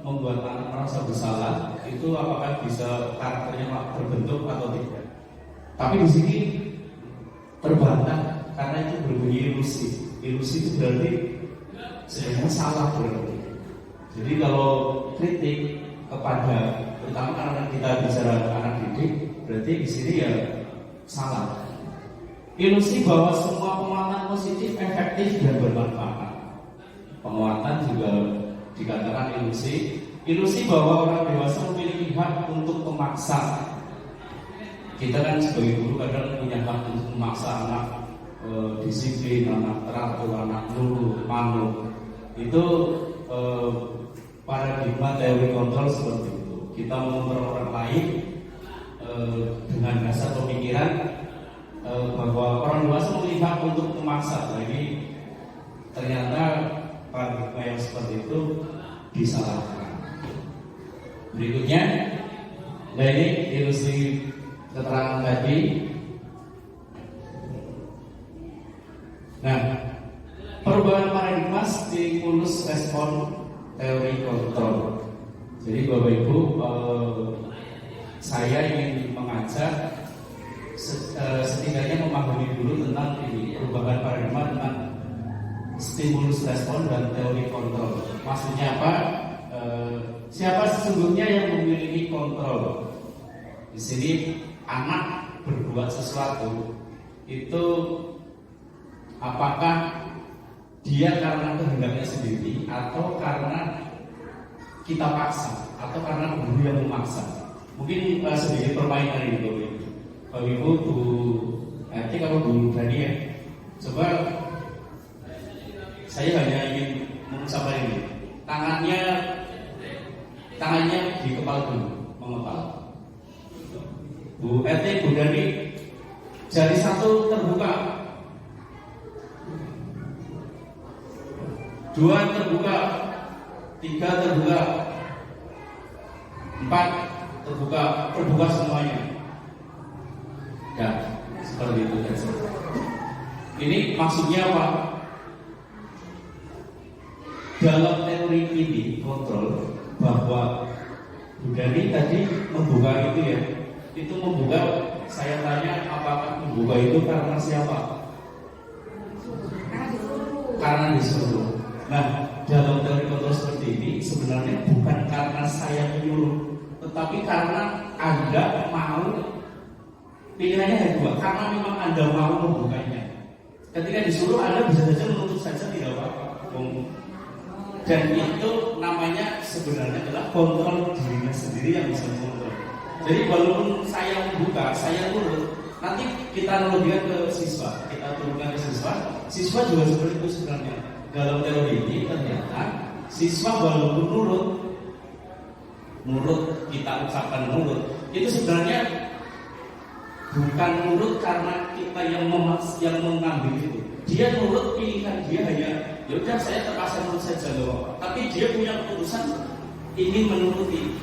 membuat anak merasa bersalah, itu apakah bisa karakternya terbentuk atau tidak? Tapi di sini terbantah karena itu berbunyi ilusi. Ilusi itu berarti sebenarnya salah berarti. Jadi kalau kritik kepada terutama karena kita bicara anak didik, berarti di sini ya salah. Ilusi bahwa semua penguatan positif efektif dan bermanfaat. Penguatan juga dikatakan ilusi. Ilusi bahwa orang dewasa memiliki hak untuk memaksa. Kita kan sebagai guru kadang punya hak untuk memaksa anak disiplin, anak teratur, anak nurut, manut. Itu paradigma teori kontrol seperti itu. Kita mengontrol orang lain dengan dasar pemikiran bahwa orang dewasa memiliki hak untuk memaksa. Jadi ternyata paradigma yang seperti itu disalahkan. Berikutnya, nah ini ilusi keterangan tadi. Nah, perubahan paradigma stimulus respon teori kontrol. Jadi Bapak Ibu, saya ingin mengajak setidaknya memahami dulu tentang ini perubahan paradigma tentang stimulus respon dan teori kontrol. Maksudnya apa? Siapa sesungguhnya yang memiliki kontrol? Di sini anak berbuat sesuatu itu apakah dia karena kehendaknya sendiri atau karena kita paksa atau karena guru yang memaksa? Mungkin sedikit permainan ini Bapak Ibu, Bu Etik atau Bu Dani ya. Coba saya hanya ingin mengucapkan ini. Tangannya di kepala dulu, mengepal. Bu Etik, Bu Dani, jari satu terbuka, 2 terbuka, 3 terbuka, 4 terbuka semuanya. Ya, seperti itu. Ini maksudnya apa? Dalam teori ini kontrol bahwa Budani tadi membuka itu ya, itu membuka. Saya tanya apakah membuka itu karena siapa? karena disuruh. Nah, dalam teori kontrol seperti ini sebenarnya bukan karena saya menyuruh, tetapi karena Anda mau. Pilihannya ada dua, karena memang Anda mau membukanya. Ketika disuruh Anda bisa saja menutup saja, tidak apa-apa. Dan itu namanya sebenarnya adalah kontrol dirinya sendiri yang bisa mengontrol. Jadi walaupun saya membuka, saya nurut, nanti kita analogikan ke siswa, kita turunkan ke siswa juga seperti itu sebenarnya. Dalam teori ini ternyata siswa walaupun nurut kita ucapkan nurut, itu sebenarnya bukan nurut karena kita yang mengambil itu. Dia nurut pilihan dia hanya ya udah saya terpaksa nurut saja loh. Tapi dia punya keputusan ingin menuruti.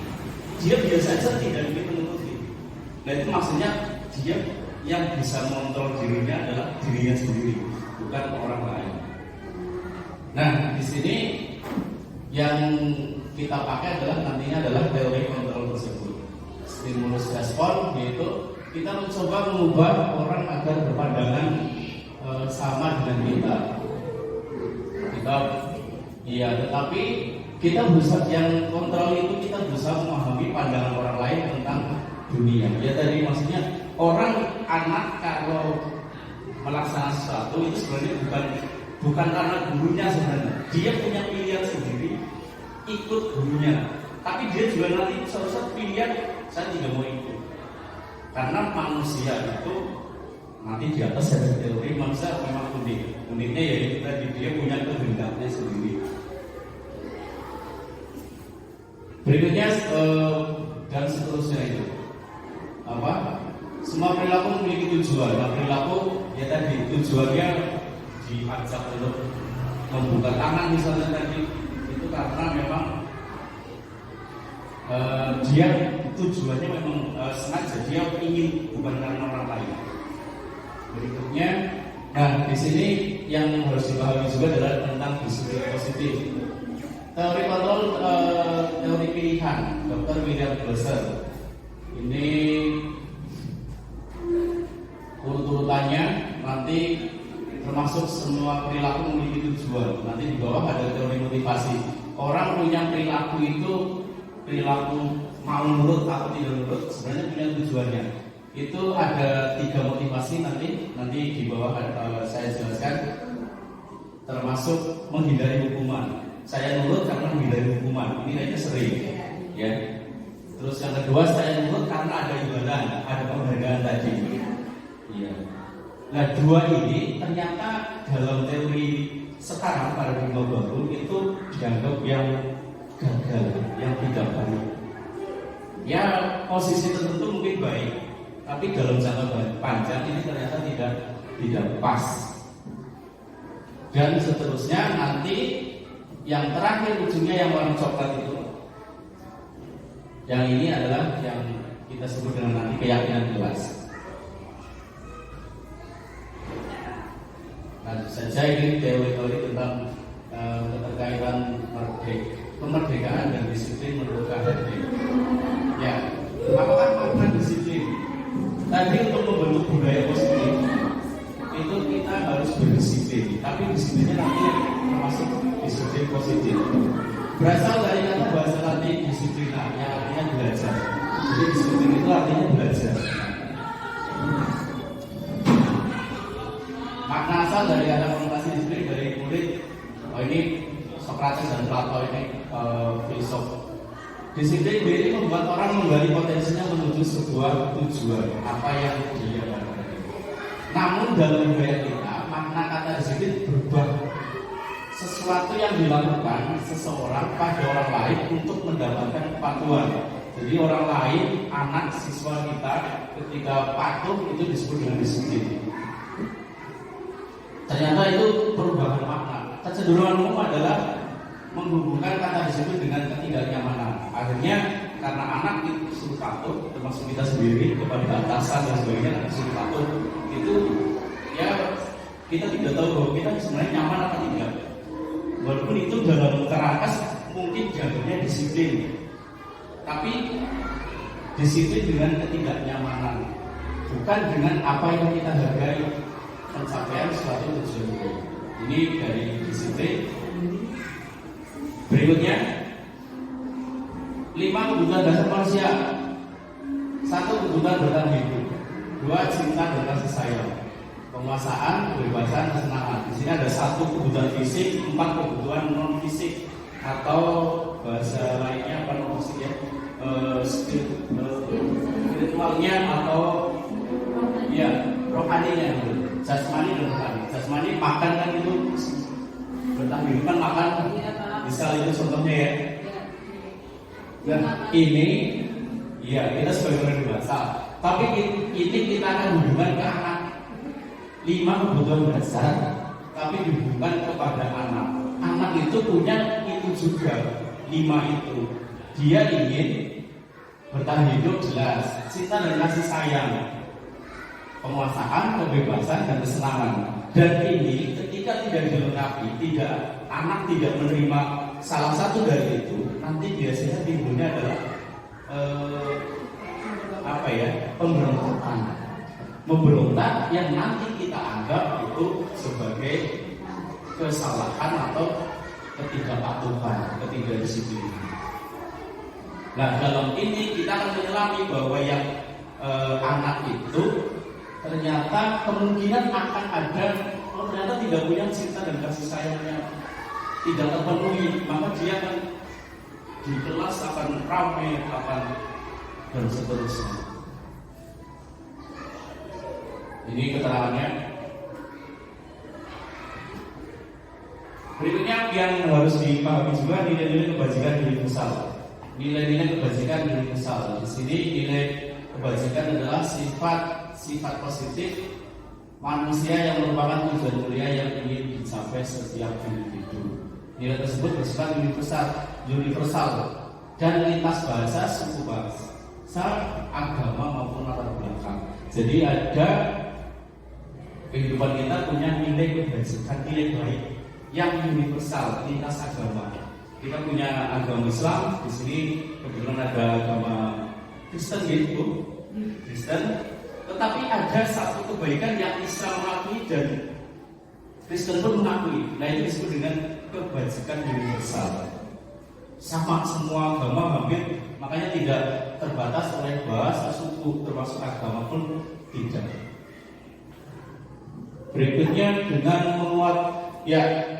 Dia biasa saja tidak ingin menuruti. Nah itu maksudnya dia yang bisa mengontrol dirinya adalah dirinya sendiri, bukan orang lain. Nah di sini yang kita pakai nantinya adalah teori kontrol tersebut. Stimulus respon, yaitu kita mencoba mengubah orang agar berpandangan sama dengan kita. Iya, tetapi kita berusaha, yang kontrol itu kita berusaha memahami pandangan orang lain tentang dunia. Ya tadi maksudnya anak kalau melaksanakan sesuatu itu sebenarnya bukan karena gurunya sebenarnya. Dia punya pilihan sendiri, ikut gurunya. Tapi dia juga nanti suatu pilihan, saya tidak mau ikut. Karena manusia itu nanti di atas ada teori manusia memang unik. Uniknya yaitu tadi dia punya kehendaknya sendiri. Berikutnya dan seterusnya itu apa? Semua perilaku memiliki tujuan. Nah, perilaku ya tadi tujuannya diajak untuk membuka tangan misalnya tadi itu karena memang dia tujuannya memang sengaja dia ingin, bukan karena orang lain. Berikutnya, nah di sini yang harus dipahami juga adalah tentang disiplin positif. Teori kontrol, teori pilihan, Dr. William Glasser. Ini urut-urutannya nanti termasuk semua perilaku memiliki tujuan. Nanti di bawah ada teori motivasi. Orang punya perilaku itu perilaku mau nurut atau tidak nurut sebenarnya punya tujuannya. Itu ada 3 motivasi nanti di bawah saya jelaskan, termasuk menghindari hukuman. Saya nurut karena menghindari hukuman. Ini kayaknya sering, ya. Terus yang kedua saya nurut karena ada imbalan, ada penghargaan tadi. Iya. Nah 2 ini ternyata dalam teori sekarang paradigma baru itu dianggap yang gagal, yang tidak baik. Ya posisi tertentu mungkin baik, tapi dalam jangka panjang ini ternyata tidak pas. Dan seterusnya nanti yang terakhir ujungnya yang warna coklat itu. Yang ini adalah yang kita sebut dengan nanti keyakinan jelas. Nah, saja ini teori-teori tentang keterkaitan kemerdekaan dan disiplin menurut KHT. Ya, apakah makna disiplin? Tadi untuk membentuk budaya positif itu kita harus berdisiplin, tapi disiplinnya nanti termasuk disiplin positif. Berasal dari kata bahasa Latin disiplina, yang artinya belajar. Jadi disiplin itu artinya belajar. Makna asal dari kata konotasi disiplin dari murid. Ini Socrates dan Plato, ini filsuf. Disiplin ini membuat orang menggali potensinya menuju sebuah tujuan apa yang dia lakukan. Namun dalam budaya kita, makna kata disiplin berubah. Sesuatu yang dilakukan seseorang pada orang lain untuk mendapatkan kepatuhan. Jadi orang lain, anak siswa kita ketika patuh itu disebut dengan disiplin. Ternyata itu perubahan makna. Kecenderungan umum adalah menghubungkan kata disiplin dengan ketidaknyamanan. Akhirnya karena anak itu disuruh patuh, termasuk kita sendiri kepada atasan dan sebagainya disuruh patuh, itu ya kita tidak tahu bahwa kita sebenarnya nyaman atau tidak. Walaupun itu dalam kerangkas mungkin jatuhnya disiplin, tapi disiplin dengan ketidaknyamanan, bukan dengan apa yang kita hargai, pencapaian suatu tujuan. Ini dari disiplin. Berikutnya 5 kebutuhan dasar manusia. 1 kebutuhan bertahan hidup, 2 cinta dan kasih sayang, penguasaan, kebebasan, kesenangan. Di sini ada 1 kebutuhan fisik, 4 kebutuhan non fisik atau bahasa lainnya apa non fisik ya, spiritualnya atau ya rohaninya, jasmani dan rohani. Jasmani makan kan itu bertahan hidup kan makan, misal itu contohnya ya. Dan ini ya kita sebagai orang dewasa, tapi ini kita akan hubungan ke anak. 5 kebutuhan dasar, tapi dihubungkan kepada anak. Anak itu punya itu juga 5 itu. Dia ingin bertahan hidup jelas, cinta dan kasih sayang, penguasaan, kebebasan dan kesenangan. Dan ini ketika tidak dilengkapi, anak tidak menerima salah satu dari itu, nanti biasanya timbulnya adalah pemberontakan. Memberontak yang nanti kita anggap itu sebagai kesalahan atau ketidakpatuhan, ketidakdisiplinan. Nah, dalam ini kita akan menyelami bahwa yang anak itu ternyata kemungkinan akan ada, ternyata tidak punya cinta dan kasih sayangnya, tidak terpenuhi, maka dia akan di kelas akan ramai, akan dan seterusnya. Ini keterangannya. Berikutnya yang harus dipahami juga nilai-nilai kebajikan universal. Nilai-nilai kebajikan universal. Di sini nilai kebajikan adalah sifat positif manusia yang merupakan tujuan mulia yang ingin dicapai setiap individu. Nilai tersebut bersifat universal dan lintas bahasa, suku bangsa, agama maupun latar belakang. Jadi ada kehidupan kita punya nilai kebajikan, nilai baik yang universal, lintas agama. Kita punya agama Islam, di sini kebetulan ada agama Kristen gitu, Kristen. Tetapi ada satu kebaikan yang Islam mengakui dan Kristen pun mengakui. Nah, itu disebut dengan kebajikan universal. Sama semua agama hampir, makanya tidak terbatas oleh bahasa, suku, termasuk agama pun tidak. Berikutnya dengan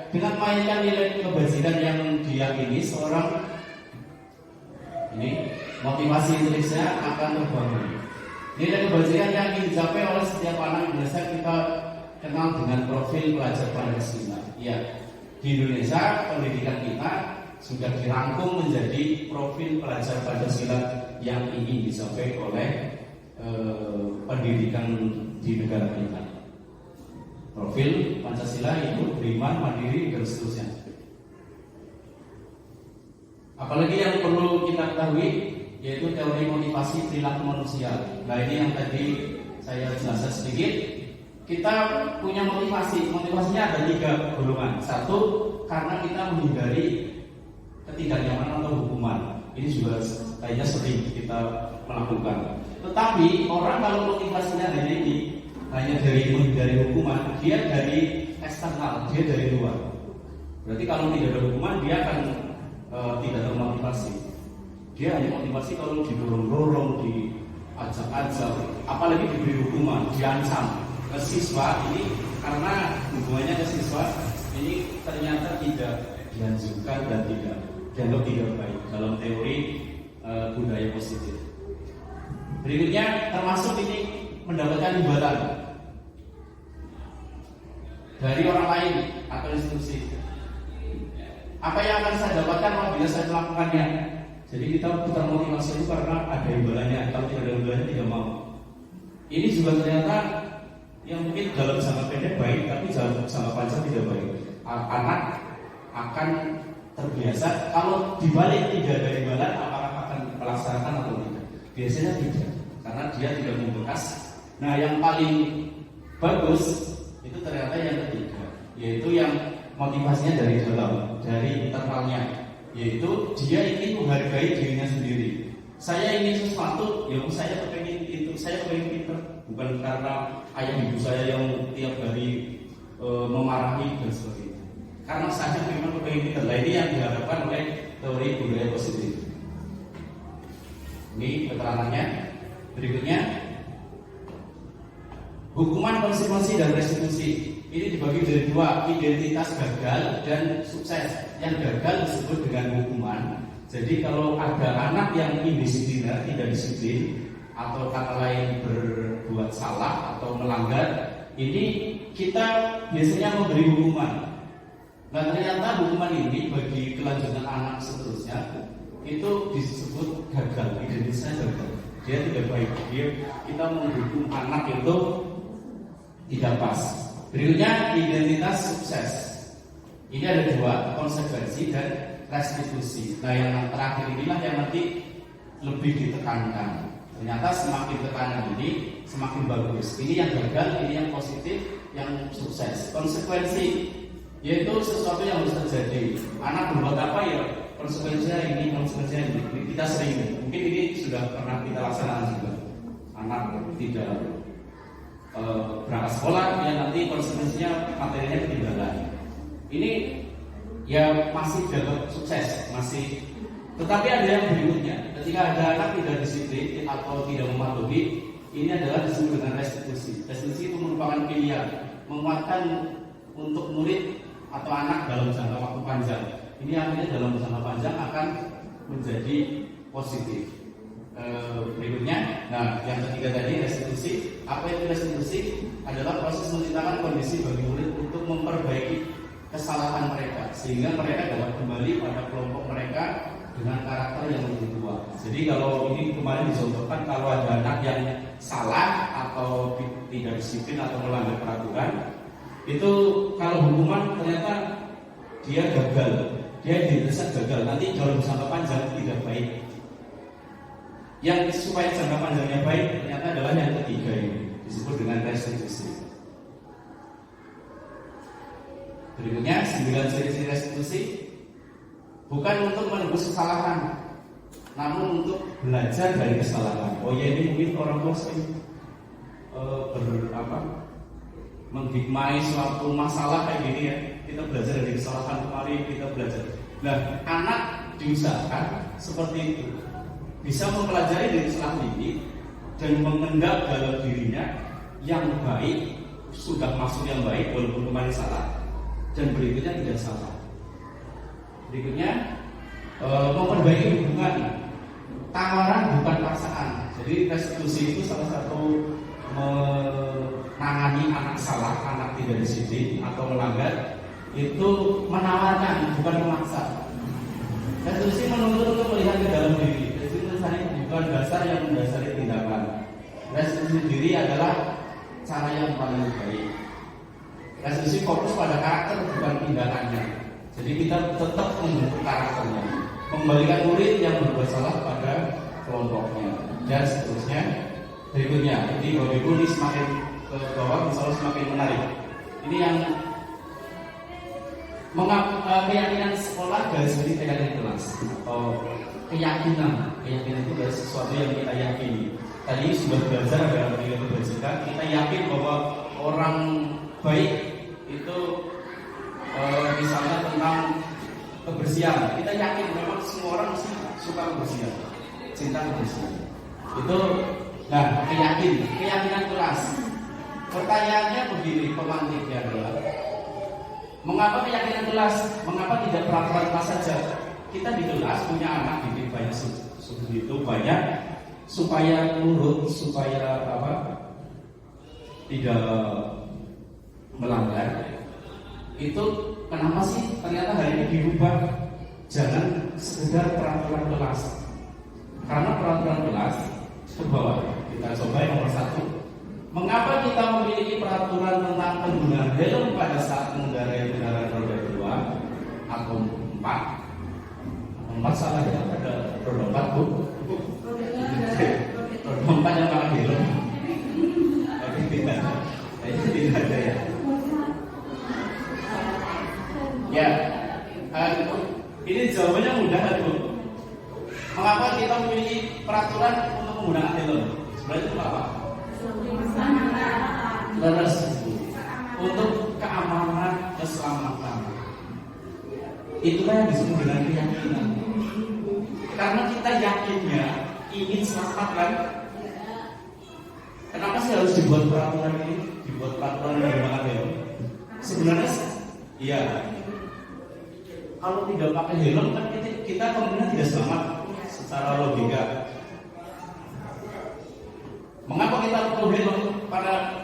dengan mainkan nilai kebajikan yang diyakini seorang ini motivasi intrinsnya akan terbangun. Nilai kebajikan yang ingin dicapai oleh setiap anak Indonesia kita kenal dengan profil pelajar Pancasila. Ya, di Indonesia pendidikan kita sudah dirangkum menjadi profil pelajar Pancasila yang ingin dicapai oleh pendidikan di negara kita. Profil Pancasila itu beriman, mandiri, dan seterusnya. Apalagi yang perlu kita ketahui yaitu teori motivasi perilaku manusia. Nah, ini yang tadi saya jelaskan sedikit. Kita punya motivasinya ada 3 golongan. 1, karena kita menghindari ketidaknyamanan atau hukuman. Ini juga kayaknya sering kita melakukan. Tetapi orang kalau motivasinya hanya dari menghindari hukuman, dia dari eksternal, dia dari luar. Berarti kalau tidak ada hukuman, dia akan tidak termotivasi. Dia hanya motivasi kalau didorong-dorong, diajak-ajak, apalagi diberi hukuman, diancam. Ke siswa ini karena hubungannya ke siswa ini ternyata tidak dianjurkan dan tidak dianggap tidak baik dalam teori budaya positif. Berikutnya termasuk ini mendapatkan imbalan dari orang lain atau institusi. Apa yang akan saya dapatkan apabila saya melakukannya? Jadi kita putar motivasi itu karena ada imbalannya. Kalau tidak ada imbalannya tidak mau. Ini juga ternyata yang mungkin dalam jangka pendek baik, tapi dalam jangka panjang tidak baik. Anak akan terbiasa kalau dibalik tidak ada imbalan, apakah akan melaksanakan atau tidak? Biasanya tidak, karena dia tidak membekas. Nah, yang paling bagus itu ternyata yang ketiga, yaitu yang motivasinya dari dalam, dari internalnya, yaitu dia ingin menghargai dirinya sendiri. Saya ingin sesuatu, ya saya pengen itu, saya pengen pinter, bukan karena ayah ibu saya yang tiap hari memarahi dan sebagainya. Karena saja memang kepengen kita. Nah, ini yang diharapkan oleh teori budaya positif. Ini keterangannya. Berikutnya, hukuman, konsekuensi, dan restitusi. Ini dibagi dari dua, identitas gagal dan sukses. Yang gagal disebut dengan hukuman. Jadi kalau ada anak yang indisipliner, tidak disiplin, atau kata lain berbuat salah atau melanggar, ini kita biasanya memberi hukuman. Nah, ternyata hukuman ini bagi kelanjutan anak seterusnya itu disebut gagal, identitasnya gagal. Dia tidak baik. Kita menghukum anak itu tidak pas. Berikutnya, identitas sukses. Ini ada dua, konsekuensi dan restitusi. Nah, yang terakhir inilah yang nanti lebih ditekankan. Ternyata semakin tekanan ini semakin bagus. Ini yang gagal, ini yang positif, yang sukses. Konsekuensi yaitu sesuatu yang harus terjadi. Anak berbuat apa ya? Konsekuensinya ini, konsekuensinya ini. Kita sering, mungkin ini sudah pernah kita laksanakan juga. Anak tidak berangkat sekolah, ya nanti konsekuensinya materinya ketinggalan. Ini ya masih dapat sukses, masih. Tetapi ada yang berikutnya, ketika ada anak tidak disiplin atau tidak mematuhi, ini adalah disebut dengan restitusi. Restitusi itu merupakan pilihan, menguatkan untuk murid atau anak dalam jangka waktu panjang. Ini akhirnya dalam jangka panjang akan menjadi positif. Berikutnya, nah yang ketiga tadi restitusi. Apa itu restitusi? Adalah proses menciptakan kondisi bagi murid untuk memperbaiki kesalahan mereka, sehingga mereka dapat kembali pada kelompok mereka dengan karakter yang lebih tua. Jadi kalau ini kemarin dicontohkan, kalau ada anak yang salah atau tidak disiplin atau melanggar peraturan, itu kalau hukuman ternyata dia gagal, dia dirasa gagal, nanti dalam jangka panjang tidak baik. Yang supaya jangka panjangnya baik ternyata adalah yang ketiga ini, disebut dengan restitusi. Berikutnya 9 ciri-ciri restitusi. Bukan untuk menebus kesalahan, namun untuk belajar dari kesalahan. Oh ya, ini mungkin orang tua sering menghikmai suatu masalah kayak gini ya. Kita belajar dari kesalahan kemarin, kita belajar. Nah, anak diusahakan seperti itu, bisa mempelajari dari kesalahan ini dan mengendap dalam dirinya yang baik, sudah masuk yang baik walaupun kemarin salah, dan berikutnya tidak salah. Berikutnya, memperbaiki hubungan. Tawaran bukan paksaan. Jadi restitusi itu salah satu menangani anak salah, anak tidak disiplin atau melanggar, itu menawarkan, bukan memaksa. Restitusi menuntut untuk melihat ke dalam diri. Restitusi bukan dasar yang mendasari tindakan. Restitusi diri adalah cara yang paling baik. Restitusi fokus pada karakter, bukan tindakannya. Jadi kita tetap membentuk karakternya, kembalikan murid yang berbuat salah pada kelompoknya, dan seterusnya. Berikutnya, ini Bapak Ibu ini semakin ke bawah, insya Allah semakin menarik. Ini yang keyakinan sekolah dari segi keyakinan kelas atau keyakinan itu adalah sesuatu yang kita yakini. Tadi sudah belajar dalam ilmu kebajikan, kita yakin bahwa orang baik itu misalnya tentang kebersihan, kita yakin memang semua orang mesti suka kebersihan, cinta kebersihan. Itu, nah keyakinan kelas. Pertanyaannya begini, pemantiknya adalah, mengapa keyakinan kelas? Mengapa tidak peraturan kelas saja? Kita di kelas punya anak didik banyak sebegitu banyak supaya nurut, supaya tidak melanggar. Itu kenapa sih ternyata hari ini dirubah? Jangan sekedar peraturan kelas, karena peraturan kelas ke bawah. Kita coba yang nomor 1. Mengapa kita memiliki peraturan tentang penggunaan helm pada saat mengendarai kendaraan roda 2 atau 4? 4 salah ya, ada roda 4 bu. Roda 4 yang pakai helm. Tapi tidak ada ya. Ya, ini jawabannya mudah kan Bu? Mengapa kita memiliki peraturan untuk menggunakan helm? Sebenarnya itu apa? Terus untuk keamanan. Itulah yang disebut dengan keyakinan. Karena kita yakinnya ingin selamat kan? Kenapa sih harus dibuat peraturan ini? Dibuat peraturan menggunakan helm? Sebenarnya, iya. Kalau tidak pakai helm kan kita kemungkinan tidak selamat secara logika. Mengapa kita perlu helm?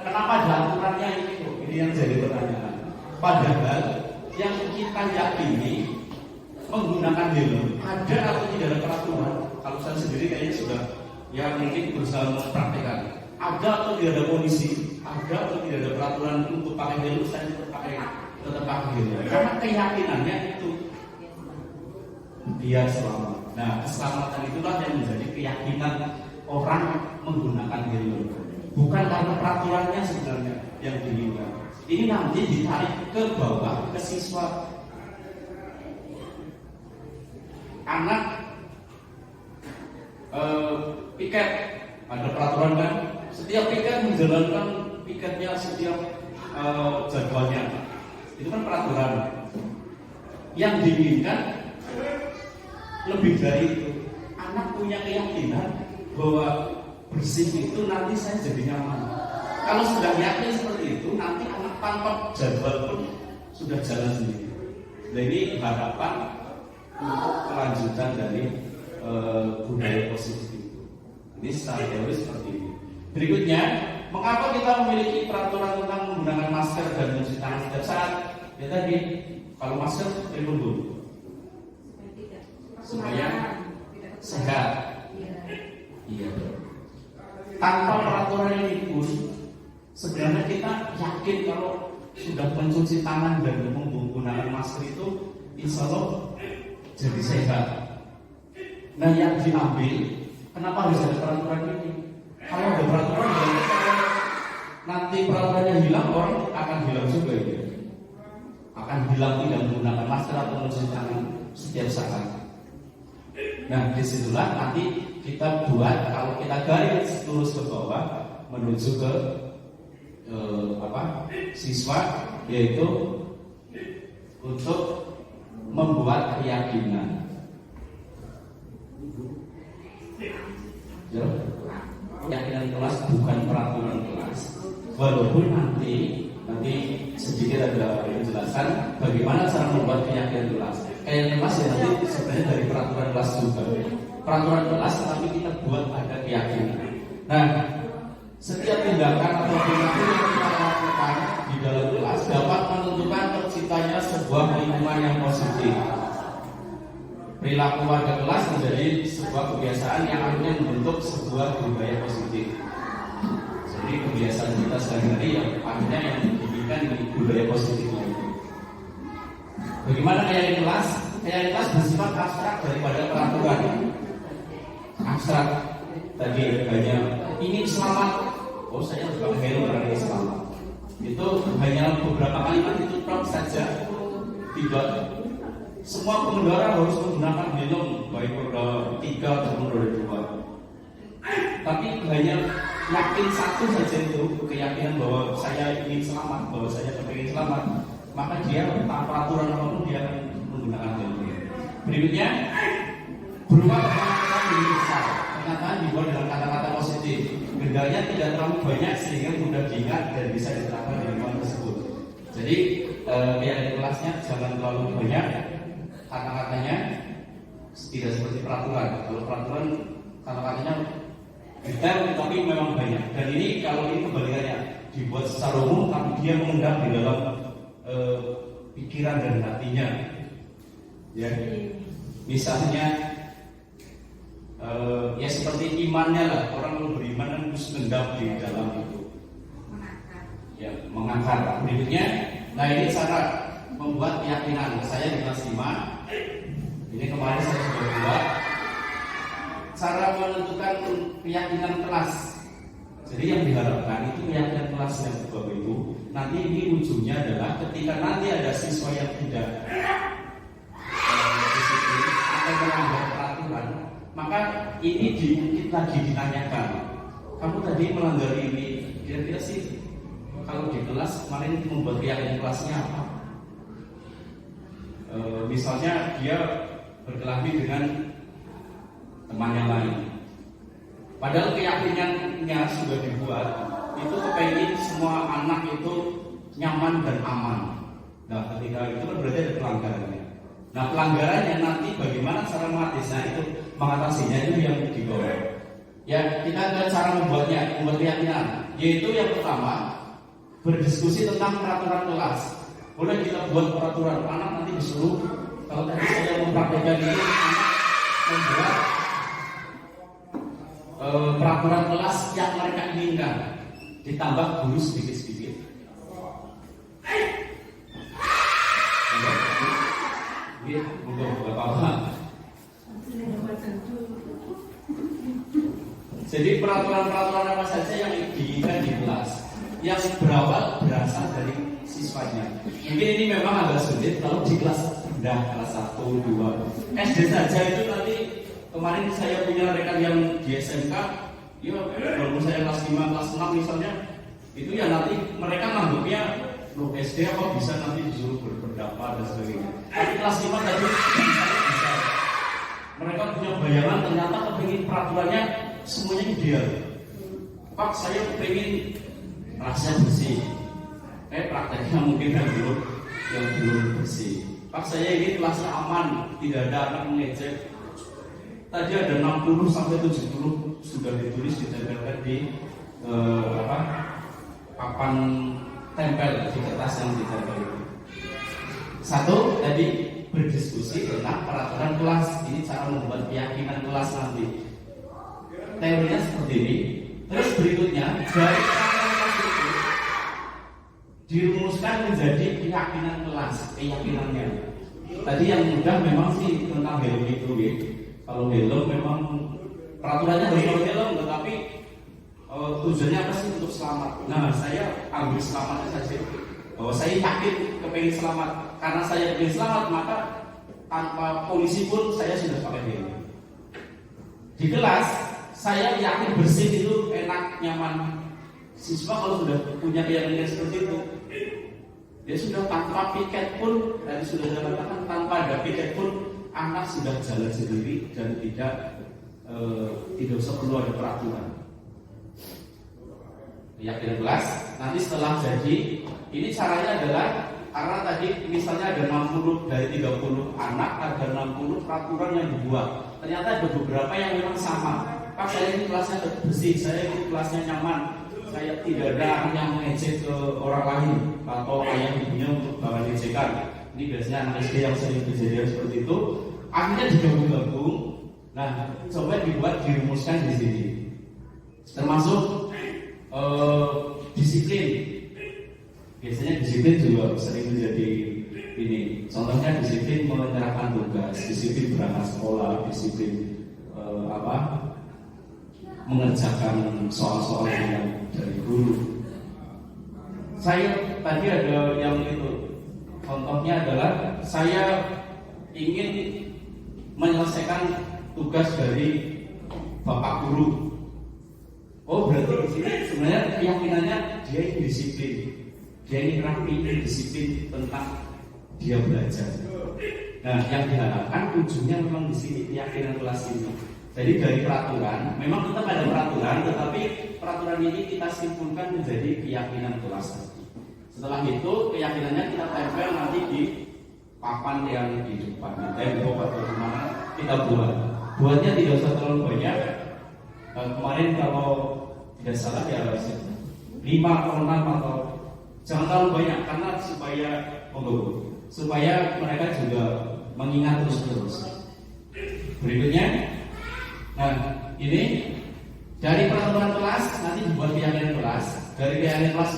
Kenapa ada aturannya itu? Ini yang jadi pertanyaan. Padahal yang kita yakini menggunakan helm ada atau tidak ada peraturan? Kalau saya sendiri kayaknya sudah ya mungkin berusaha mempraktekkan. Ada atau tidak ada kondisi? Ada atau tidak ada peraturan untuk pakai helm? Saya tetap pakai helm. Karena keyakinannya itu dia selamat. Nah, keselamatan itulah yang menjadi keyakinan orang menggunakan helm. Bukan karena peraturannya sebenarnya yang diinginkan. Ini nanti ditarik ke bawah ke siswa. Anak piket, ada peraturan kan? Setiap piket menjalankan piketnya setiap jadwalnya. Itu kan peraturan. Yang diinginkan lebih dari itu. Anak punya keyakinan bahwa bersih itu nanti saya jadi nyaman. Kalau sudah yakin seperti itu, nanti anak tanpa jadwal pun sudah jalan sendiri. Nah, ini harapan untuk kelanjutan dari budaya positif itu. Ini secara teori seperti ini. Berikutnya, mengapa kita memiliki peraturan tentang menggunakan masker dan mencuci tangan setiap saat? Ya tadi, kalau masker pelindung dulu supaya sehat. Iya. Tanpa peraturan ini pun sebenarnya kita yakin kalau sudah mencuci tangan dan menggunakan masker itu insya Allah jadi sehat. Nah, yang diambil, kenapa harus ada peraturan ini? Kalau ada peraturan, nanti peraturannya hilang, orang akan hilang juga ya. Akan hilang tidak menggunakan masker atau mencuci tangan setiap saat. Nah, disitulah nanti kita buat, kalau kita garis lurus ke bawah menuju ke siswa, yaitu untuk membuat keyakinan. Keyakinan kelas bukan peraturan kelas. Walaupun nanti sedikit ada penjelasan bagaimana cara membuat keyakinan kelas. Keyakinan kelas ya nanti sebenarnya dari peraturan kelas juga. Peraturan kelas tapi kita buat ada keyakinan. Nah, setiap tindakan atau perilaku yang kita lakukan di dalam kelas dapat menentukan terciptanya sebuah lingkungan yang positif. Perilaku warga kelas menjadi sebuah kebiasaan yang akhirnya membentuk sebuah budaya positif. Jadi kebiasaan kita sehari-hari yang akhirnya yang dibikinkan di budaya positif itu. Bagaimana keyakinan kelas? Keyakinan kelas bersifat abstrak daripada peraturan. Abstrak tadi hanya ingin selamat. Oh, saya harus pakai helm karena ingin selamat. Itu hanya beberapa kalimat itu tok saja. Tidak. Semua pengendara harus menggunakan helm baik roda 3 maupun roda 2. Tapi hanya yakin satu saja itu keyakinan bahwa saya ingin selamat, bahwa saya ingin selamat, maka dia tanpa aturan apapun dia akan menggunakan helm. Berikutnya berupa pernyataan yang besar. Pernyataan dibuat dengan kata-kata positif. Gendanya tidak terlalu banyak sehingga mudah diingat dan bisa diterapkan di lingkungan tersebut. Jadi keyakinan kelasnya jangan terlalu banyak. Kata-katanya tidak seperti peraturan. Kalau peraturan kata-katanya detail tapi memang banyak. Dan ini kalau ini kebalikannya dibuat secara umum tapi dia mengundang di dalam pikiran dan hatinya. Ya, misalnya ya seperti imannya lah, orang yang beriman kan harus mendam di dalam itu. Ya, mengakar. Berikutnya, nah ini cara membuat keyakinan. Saya di kelas 5. Ini kemarin saya sudah buat cara menentukan keyakinan kelas. Jadi yang diharapkan itu keyakinan kelas yang sebab itu nanti ini ujungnya adalah ketika nanti ada siswa yang tidak disiplin atau melanggar peraturan, maka ini mungkin lagi ditanyakan, kamu tadi melanggar ini, kira-kira sih kalau di kelas kemarin membuat keyakinan kelasnya apa? Misalnya dia berkelahi dengan teman yang lain. Padahal keyakinannya sudah dibuat, itu kepengen semua anak itu nyaman dan aman. Nah, ketika itu kan berarti ada pelanggarannya. Nah, pelanggarannya nanti bagaimana cara mengatasinya itu yang dibawa. Ya, kita ada cara membuat keyakinan, yaitu yang pertama berdiskusi tentang peraturan kelas. Boleh kita buat peraturan, anak nanti disuruh, kalau tadi saya mempraktekkan itu anak membuat peraturan kelas yang mereka inginkan, ditambah guru sedikit-sedikit. Jadi peraturan-peraturan apa saja yang diinginkan di kelas, yang berawal berasal dari siswanya. Mungkin ini memang agak sulit kalau di kelas rendah, kelas 1, 2, SD saja itu nanti. Kemarin saya punya rekan yang di SMK, ya walaupun saya kelas 5, kelas 6 misalnya, itu ya nanti mereka nganggapnya loh SD apa bisa nanti disuruh berpendapat dan sebagainya. Tapi kelas 5 tadi bisa. Mereka punya bayangan ternyata kepingin peraturannya semuanya ideal. Pak, saya kepingin rasanya bersih. Prakteknya mungkin yang belum bersih. Pak, saya ingin kelasnya aman, tidak ada anak mengejek. Tadi ada 60 sampai 70 sudah ditulis ditempelkan di papan tempel di kertas yang ditempel itu. Satu, tadi berdiskusi tentang peraturan kelas. Ini cara membuat keyakinan kelas nanti. Teorinya seperti ini. Terus berikutnya dari peraturan kelas itu dirumuskan menjadi keyakinan kelas, keyakinannya. Tadi yang mudah memang sih tentang helm itu, gitu. Kalau helm memang peraturannya harus pakai helm, tetapi tujuannya apa sih? Untuk selamat. Nah, saya ambil selamatnya saja. Bahwa saya yakin kepengen selamat. Karena saya ingin selamat, maka tanpa polisi pun saya sudah pakai helm. Di kelas, saya yakin bersih itu enak, nyaman. Siswa kalau sudah punya keyakinan seperti itu, dia sudah tanpa piket pun, tadi sudah saya katakan, tanpa ada piket pun anak sudah jalan sendiri dan tidak usah perlu ada peraturan. Keyakinan kelas. Nanti setelah jadi, ini caranya adalah karena tadi misalnya ada 60 dari 30 anak, ada 60 peraturan yang dibuat. Ternyata ada beberapa yang memang sama. Pak, saya ini kelasnya bersih, saya ini kelasnya nyaman, saya tidak ada anak yang mengejek ke orang lain atau ayah ibunya untuk bahan ejekan. Ini biasanya anak SD yang sering kejadian seperti itu. Akhirnya digabung-gabung. Nah, coba dirumuskan di sini. Termasuk disiplin. Biasanya disiplin juga sering menjadi ini. Contohnya disiplin menyerahkan tugas, disiplin berangkat sekolah, disiplin mengerjakan soal-soal yang dari guru. Saya tadi ada yang itu. Contohnya adalah saya ingin menyelesaikan tugas dari bapak guru. Oh, berarti di sini sebenarnya keyakinannya dia ingin disiplin, dia ingin rapi, disiplin tentang dia belajar. Nah, yang diharapkan ujungnya memang di sini keyakinan kelas ini. Jadi dari peraturan, memang tetap ada peraturan, tetapi peraturan ini kita simpulkan menjadi keyakinan kelas. Setelah itu keyakinannya kita tempel nanti di papan yang di depan, di tembok atau di mana kita buat. Buatnya tidak usah terlalu banyak. Kemarin kalau tidak salah ya 5 atau 6 atau jangan terlalu banyak karena supaya mereka juga mengingat terus. Berikutnya, nah ini dari peraturan kelas nanti dibuat keyakinan kelas. Dari keyakinan kelas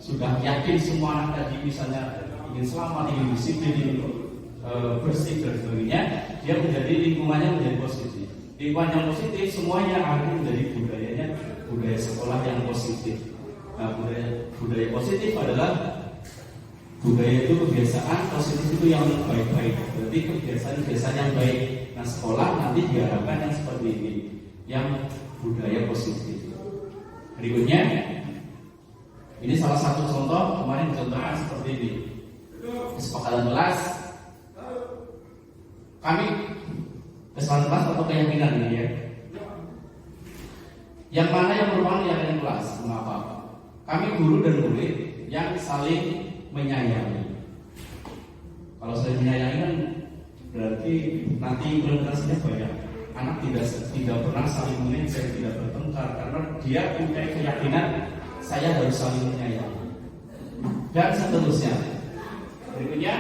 sudah yakin semua anak tadi misalnya ingin selamat, ingin disiplin, ingin bersih dan sebagainya, dia menjadi lingkungannya menjadi positif. Lingkungan yang positif semuanya akan menjadi budaya sekolah yang positif. Nah, budaya positif adalah budaya itu kebiasaan positif itu yang baik-baik. Berarti kebiasaan yang baik. Nah, sekolah nanti diharapkan yang seperti ini, yang budaya positif. Berikutnya, ini salah satu contoh kemarin dicontohkan seperti ini. Kesepakatan kelas kami kesalahan kelas atau keyakinan ini ya. Yang mana yang merupakan keyakinan kelas? Mengapa? Kami guru dan murid yang saling menyayangi. Kalau saling menyayangi kan berarti nanti implementasinya banyak. Anak tidak pernah saling mengejar, tidak bertengkar karena dia punya keyakinan saya harus saling menyayangi. Dan seterusnya. Berikutnya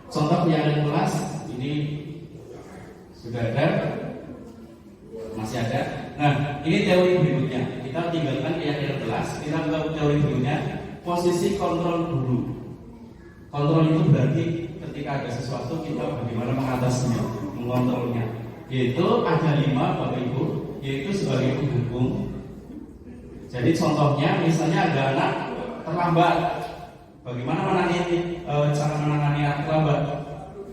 contoh keyakinan kelas ini sudah ada, masih ada. Nah, ini teori berikutnya. Kita tinggalkan keyakinan kelas, kita ke teori berikutnya. Posisi kontrol dulu. Kontrol itu berarti ketika ada sesuatu kita bagaimana mengatasinya, mengontrolnya. Yaitu ada 5 Bapak Ibu, yaitu sebagai pendukung. Jadi contohnya misalnya ada anak terlambat, bagaimana cara menangani anak terlambat?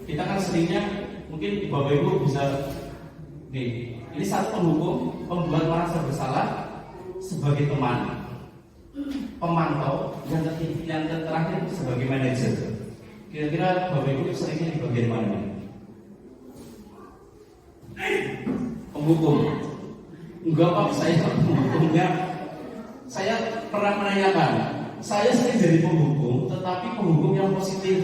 Kita kan seringnya mungkin Bapak Ibu bisa nih, ini satu pendukung, pembuat merasa bersalah sebagai teman, pemantau, yang terakhir sebagai manajer. Kira-kira Bapak Ibu seringnya di bagian mana? Penghukum. Enggak Pak, saya penghukumnya. Saya pernah menanyakan, saya sering jadi penghukum, tetapi penghukum yang positif.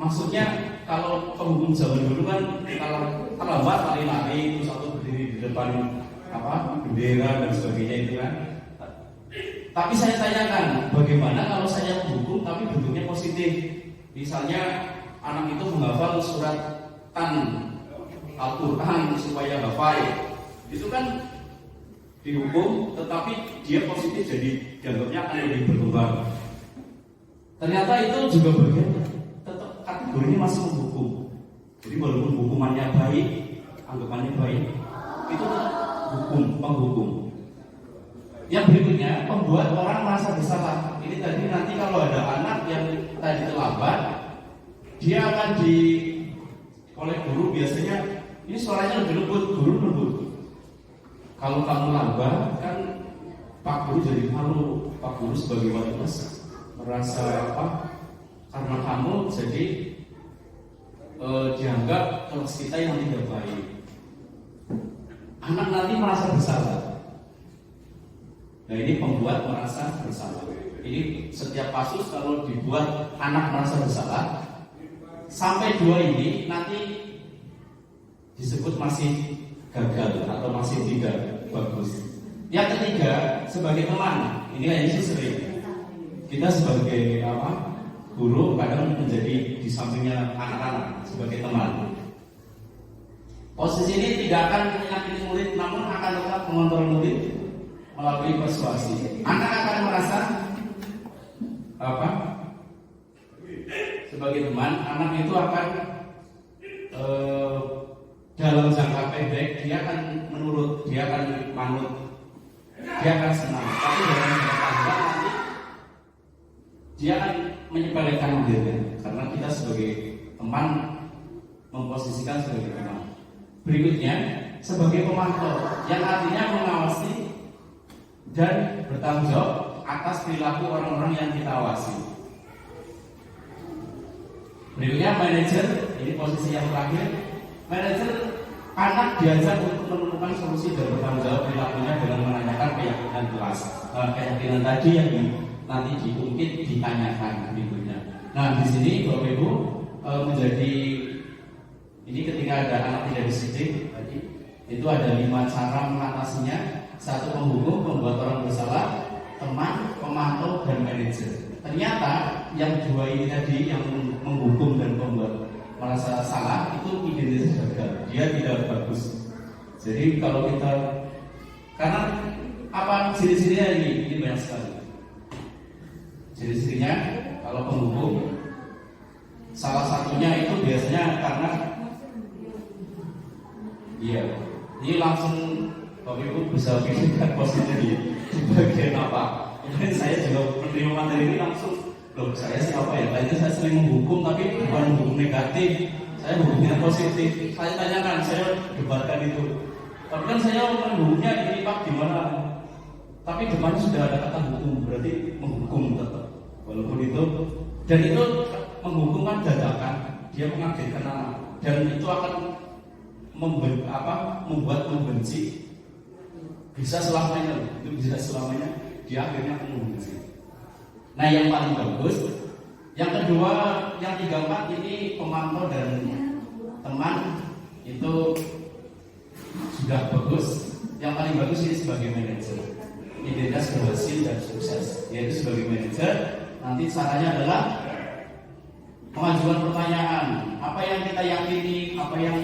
Maksudnya kalau penghukum zaman dulu kan kalau terlambat lari-lari terus satu berdiri di depan bendera dan sebagainya itu kan. Tapi saya tanyakan, bagaimana kalau saya penghukum tapi bentuknya positif? Misalnya anak itu menghafal surat Al-Quran supaya hafal, itu kan dihukum, tetapi dia positif jadi dianggapnya akan lebih berkembang. Ternyata itu juga bagian tetap kategorinya masih menghukum. Jadi walaupun hukumannya baik, anggapannya baik, itu tetap penghukum. Yang berikutnya, membuat orang merasa bersalah. Ini tadi nanti kalau ada anak yang tadi terlambat, dia akan oleh guru biasanya ini suaranya lebih lembut, guru lembut. Kalau kamu lambat, kan Pak Guru jadi malu. Pak Guru sebagai wali kelas merasa karena kamu jadi dianggap kelas kita yang tidak baik. Anak nanti merasa bersalah. Nah ini pembuat merasa bersalah. Ini setiap kasus kalau dibuat anak merasa bersalah, sampai 2 ini nanti disebut masih gagal atau masih tidak bagus. Yang ketiga, sebagai teman, ini kayaknya sering kita sebagai guru kadang menjadi di sampingnya anak-anak sebagai teman. Posisi ini tidak akan menyakiti murid, namun akan tetap mengontrol murid melalui persuasi. Anak akan merasa sebagai teman, anak itu akan dalam jangka pendek dia akan menurut, dia akan manut, dia akan senang. Tapi dalam jangka panjang nanti dia akan menyepelekan dirinya, karena kita sebagai teman memposisikan sebagai teman. Berikutnya sebagai pemantau, yang artinya mengawasi dan bertanggung jawab atas perilaku orang-orang yang kita awasi. Berikutnya manajer, ini posisi yang terakhir. Manajer anak diajak untuk menemukan solusi dan bertanggung jawab perilakunya dengan menanyakan keyakinan kelas. Keyakinan tadi yang nanti diungkit ditanyakan berikutnya. Nah di sini Bapak Ibu menjadi ini ketika ada anak tidak disiplin tadi itu ada 5 cara mengatasinya. 1 penghukum, membuat orang bersalah, teman, pemantau, dan manajer. Ternyata yang 2 ini tadi yang menghukum dan membuat merasa salah itu identitas gagal, dia tidak bagus. Jadi kalau kita karena ciri-cirinya ini banyak sekali. Ciri-cirinya kalau penghukum salah satunya itu biasanya karena ini langsung Bapak Ibu bisa pikirkan posisinya di bagian apa. Kemudian saya juga menerima materi ini langsung, loh saya siapa ya? Tadinya saya sering menghukum tapi bukan menghukum negatif, saya menghukumnya positif. Saya tanyakan, saya debatkan itu. Tapi kan saya menghukumnya ini Pak gimana? Tapi depannya sudah ada kata hukum, berarti menghukum tetap. Walaupun itu dan itu menghukum kan dadakan, dia mengagetkan anak. dan itu akan membuat membenci. Bisa selamanya, itu bisa selamanya, dia akhirnya akan membenci. Nah, yang paling bagus, yang kedua, yang 3, 4 ini pemantau dan teman itu sudah bagus. Yang paling bagus ini sebagai manajer, identitas berhasil dan sukses, yaitu sebagai manajer. Nanti caranya adalah mengajukan pertanyaan, apa yang kita yakini, apa yang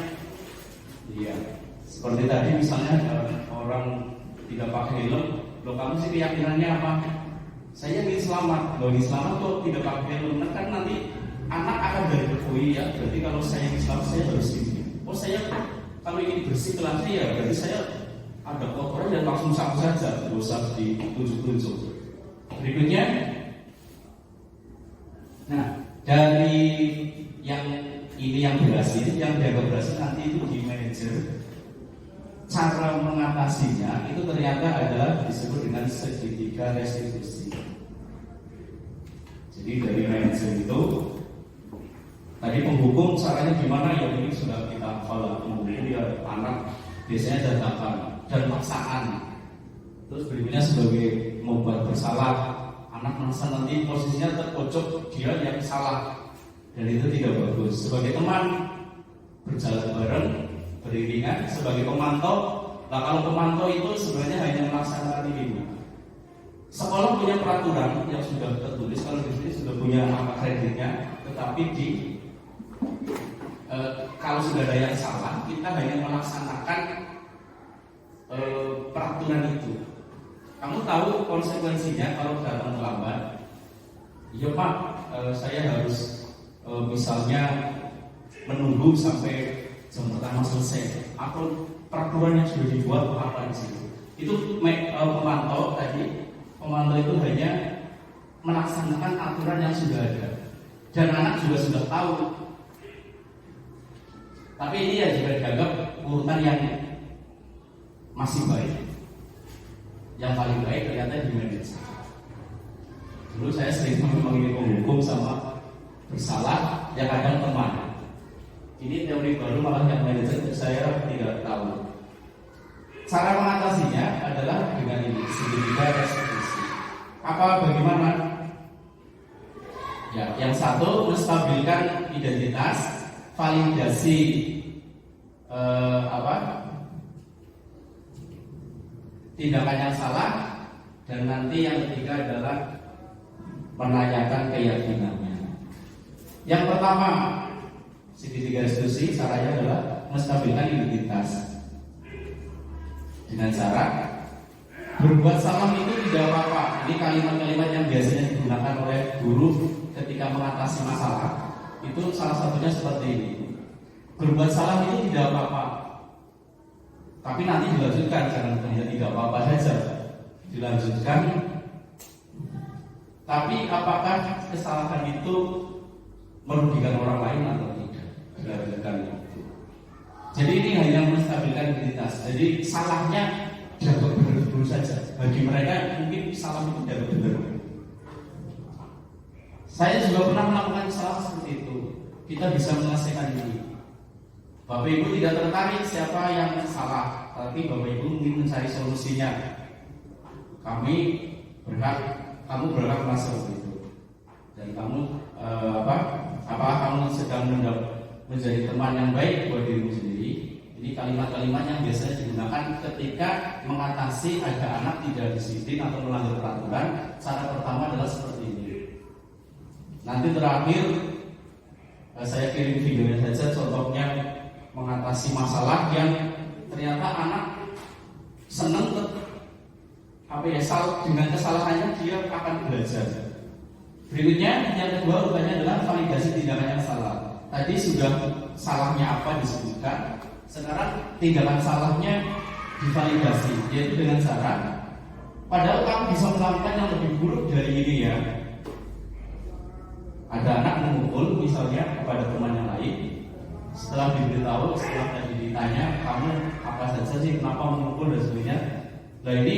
seperti tadi misalnya orang tidak pakai helm, loh kamu sih keyakinannya apa? Saya ingin selamat, loh ingin selamat kok tidak pakai helm, kan nanti anak akan dari ya, berarti kalau saya ingin selamat saya harus ini. Oh saya kalau ingin bersih kelasnya ya berarti saya ada kotoran dan langsung sapu saja, tidak usah ditunjuk-tunjuk. Berikutnya, nah dari yang ini yang berhasil, yang dianggap berhasil nanti itu di manajer. Cara mengatasinya itu ternyata adalah disebut dengan segitiga restitusi. Jadi dari manajer itu tadi penghukum caranya gimana ya, ini sudah kita kalau penghukum ya anak biasanya dadakan dan paksaan. Terus berikutnya sebagai membuat bersalah, anak merasa nanti posisinya terpojok, dia yang salah dan itu tidak bagus. Sebagai teman berjalan bareng, beriringan, sebagai pemantau. Nah kalau pemantau itu sebenarnya hanya melaksanakan ini. Sekolah punya peraturan yang sudah tertulis, kalau di sini sudah punya apa kreditnya, tetapi kalau sudah ada yang salah, kita hanya melaksanakan peraturan itu. Kamu tahu konsekuensinya kalau datang terlambat? Iya Pak, saya harus misalnya menunggu sampai jam pertama selesai. Atau peraturan yang sudah dibuat apa di situ? Itu pemantau tadi. Pemantau itu hanya melaksanakan aturan yang sudah ada. Dan anak juga sudah tahu. Tapi ini ya juga dianggap urutan yang masih baik. Yang paling baik ternyata di manajer. Dulu saya sering memanggil penghukum sama bersalah, ya kadang teman. Ini teori baru malah yang manajer saya tidak tahu. Cara mengatasinya adalah dengan ini, segitiga restitusi. Apa bagaimana? Ya, yang satu menstabilkan identitas, validasi tindakan yang salah, dan nanti yang ketiga adalah menanyakan keyakinannya. Yang pertama, segitiga restitusi caranya adalah menstabilkan identitas dengan cara berbuat salah itu tidak apa-apa. Ini kalimat-kalimat yang biasanya digunakan oleh guru ketika mengatasi masalah. Itu salah satunya seperti ini. Berbuat salah itu tidak apa-apa. Tapi nanti dilanjutkan, jangan hanya tidak apa-apa saja. Dilanjutkan. Tapi apakah kesalahan itu merugikan orang lain atau tidak? Dilanjutkan itu. Jadi ini hanya menstabilkan identitas. Jadi salahnya dapat benar-benar saja. Bagi mereka mungkin salah itu dapat benar. Saya juga pernah melakukan salah seperti itu. Kita bisa menyelesaikan ini. Bapak Ibu tidak tertarik siapa yang salah, tapi Bapak Ibu ingin mencari solusinya. Kamu berhak merasa begitu. Dan kamu apakah kamu sedang menjadi teman yang baik buat dirimu sendiri? Ini kalimat-kalimat yang biasanya digunakan ketika mengatasi agar anak tidak disiplin atau melanggar peraturan. Cara pertama adalah seperti ini. Nanti terakhir saya kirim videonya saja, contohnya mengatasi masalah yang ternyata anak senang dengan kesalahannya dia akan belajar. Berikutnya yang kedua rupanya adalah validasi tindakan yang salah. Tadi sudah salahnya apa disebutkan. Sekarang tindakan salahnya divalidasi, yaitu dengan cara padahal kamu bisa melakukan yang lebih buruk dari ini ya. Ada anak memukul misalnya kepada teman yang lain. Setelah diberitahu, setelah tadi ditanya, kamu apa saja sih, kenapa memukul dan sebagainya. Nah ini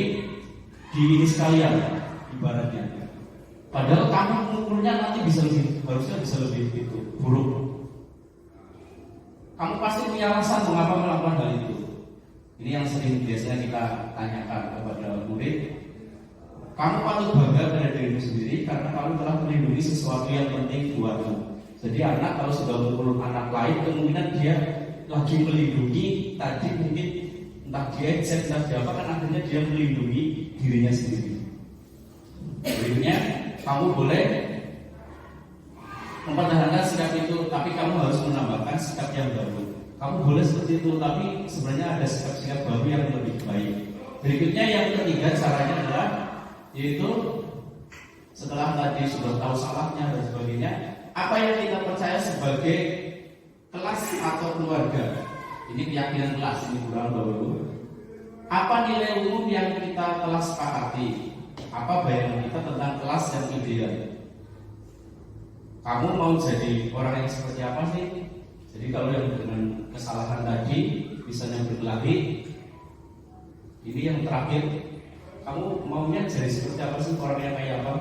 ini sekalian ibaratnya. Padahal kamu memukulnya nanti harusnya bisa lebih buruk. Kamu pasti punya alasan mengapa melakukan hal itu. Ini yang sering biasanya kita tanyakan kepada murid. Kamu patut bangga pada dirimu sendiri karena kamu telah melindungi sesuatu yang penting buatmu. Jadi anak kalau sudah mukul anak lain, kemungkinan dia lagi melindungi tadi mungkin entah dia entah siapa, kan akhirnya dia melindungi dirinya sendiri. Berikutnya, kamu boleh mempertahankan sikap itu, tapi kamu harus menambahkan sikap yang baru. Kamu boleh seperti itu, tapi sebenarnya ada sikap-sikap baru yang lebih baik. Berikutnya yang ketiga caranya adalah, yaitu setelah tadi sudah tahu salahnya dan sebagainya, apa yang kita percaya sebagai kelas atau keluarga. Ini keyakinan kelas, ini kurang baru. Apa nilai umum yang kita telah sepakati? Apa bayangan kita tentang kelas yang ideal? Kamu mau jadi orang yang seperti apa sih? Jadi kalau yang dengan kesalahan tadi, misalnya berkelahi, ini yang terakhir, kamu maunya jadi seperti apa sih? Orang yang kayak apa?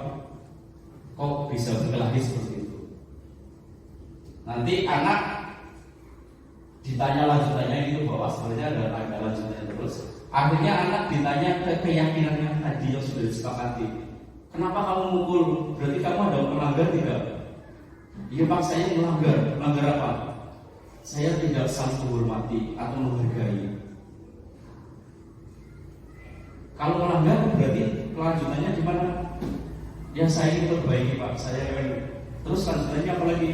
Kok bisa berkelahi seperti itu? Nanti anak ditanya lanjutannya itu bahwa sebenarnya ada lanjutannya terus. Akhirnya anak ditanya ke keyakinannya tadi yang sudah disepakati. Kenapa kamu mukul? Berarti kamu ada melanggar tidak? Iya Pak, saya melanggar. Melanggar apa? Saya tidak saling menghormati atau menghargai. Kalau melanggar berarti kelanjutannya gimana? Ya saya ingin perbaiki Pak. Saya terus lanjutannya apa lagi?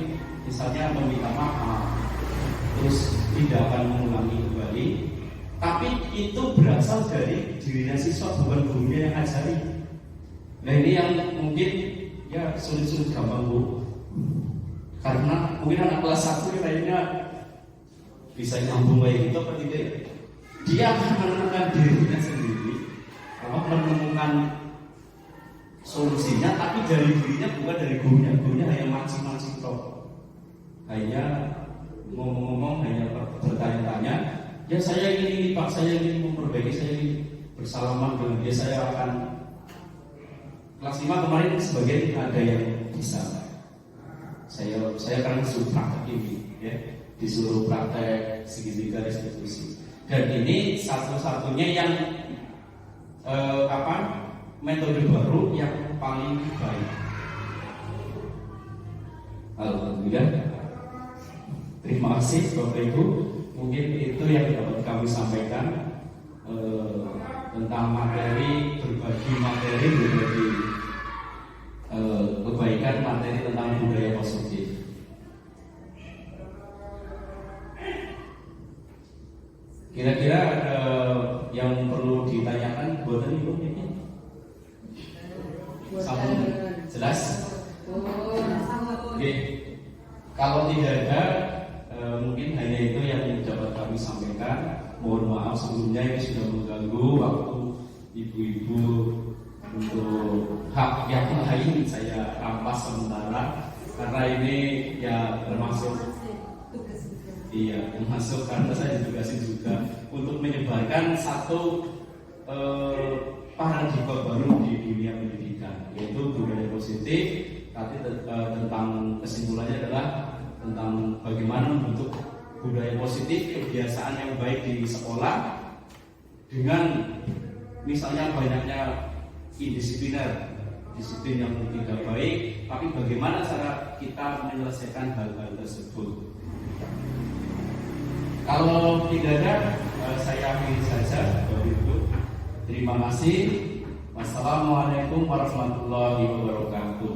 Misalnya meminta maaf, terus tidak akan mengulangi kembali. Tapi itu berasal dari dirinya siswa, bukan gurunya yang ajari. Nah ini yang mungkin ya sulit-sulit gampang Bu. Karena mungkin anak kelas 1 kayaknya bisa nyambung kayak gitu apa tidak? Dia akan menemukan dirinya sendiri, menemukan solusinya, tapi dari dirinya bukan dari gurunya. Gurunya hanya mancing-mancing toh. Hanya ngomong-ngomong, hanya bertanya-tanya. Ya saya ingin ini Pak, saya ingin memperbaiki, saya ingin bersalaman dengan dia, saya akan kelas 5 kemarin sebagian ada yang bisa. Saya akan disuruh praktek ini, ya, disuruh praktek segitiga restitusi. Dan ini satu-satunya yang metode baru yang paling baik. Alhamdulillah. Terima kasih Bapak Ibu. Mungkin itu yang dapat kami sampaikan tentang materi, berbagi kebaikan materi tentang budaya positif. Kira-kira ada yang perlu ditanyakan buatan Ibu ini? Sambung jelas? Oke. Kalau tidak ada, mungkin hanya itu yang dapat kami sampaikan. Mohon maaf sebelumnya ini sudah mengganggu waktu ibu-ibu untuk hak yang lain saya rampas sementara karena ini ya termasuk karena saya ditugasin juga untuk menyebarkan satu paradigma baru di dunia pendidikan, yaitu budaya positif. Tapi tentang kesimpulannya adalah tentang bagaimana membentuk budaya positif, kebiasaan yang baik di sekolah dengan misalnya banyaknya indisipliner, disiplin yang tidak baik, tapi bagaimana cara kita menyelesaikan hal-hal tersebut. Kalau tidak ada, saya akhiri saja. Terima kasih. Wassalamualaikum warahmatullahi wabarakatuh.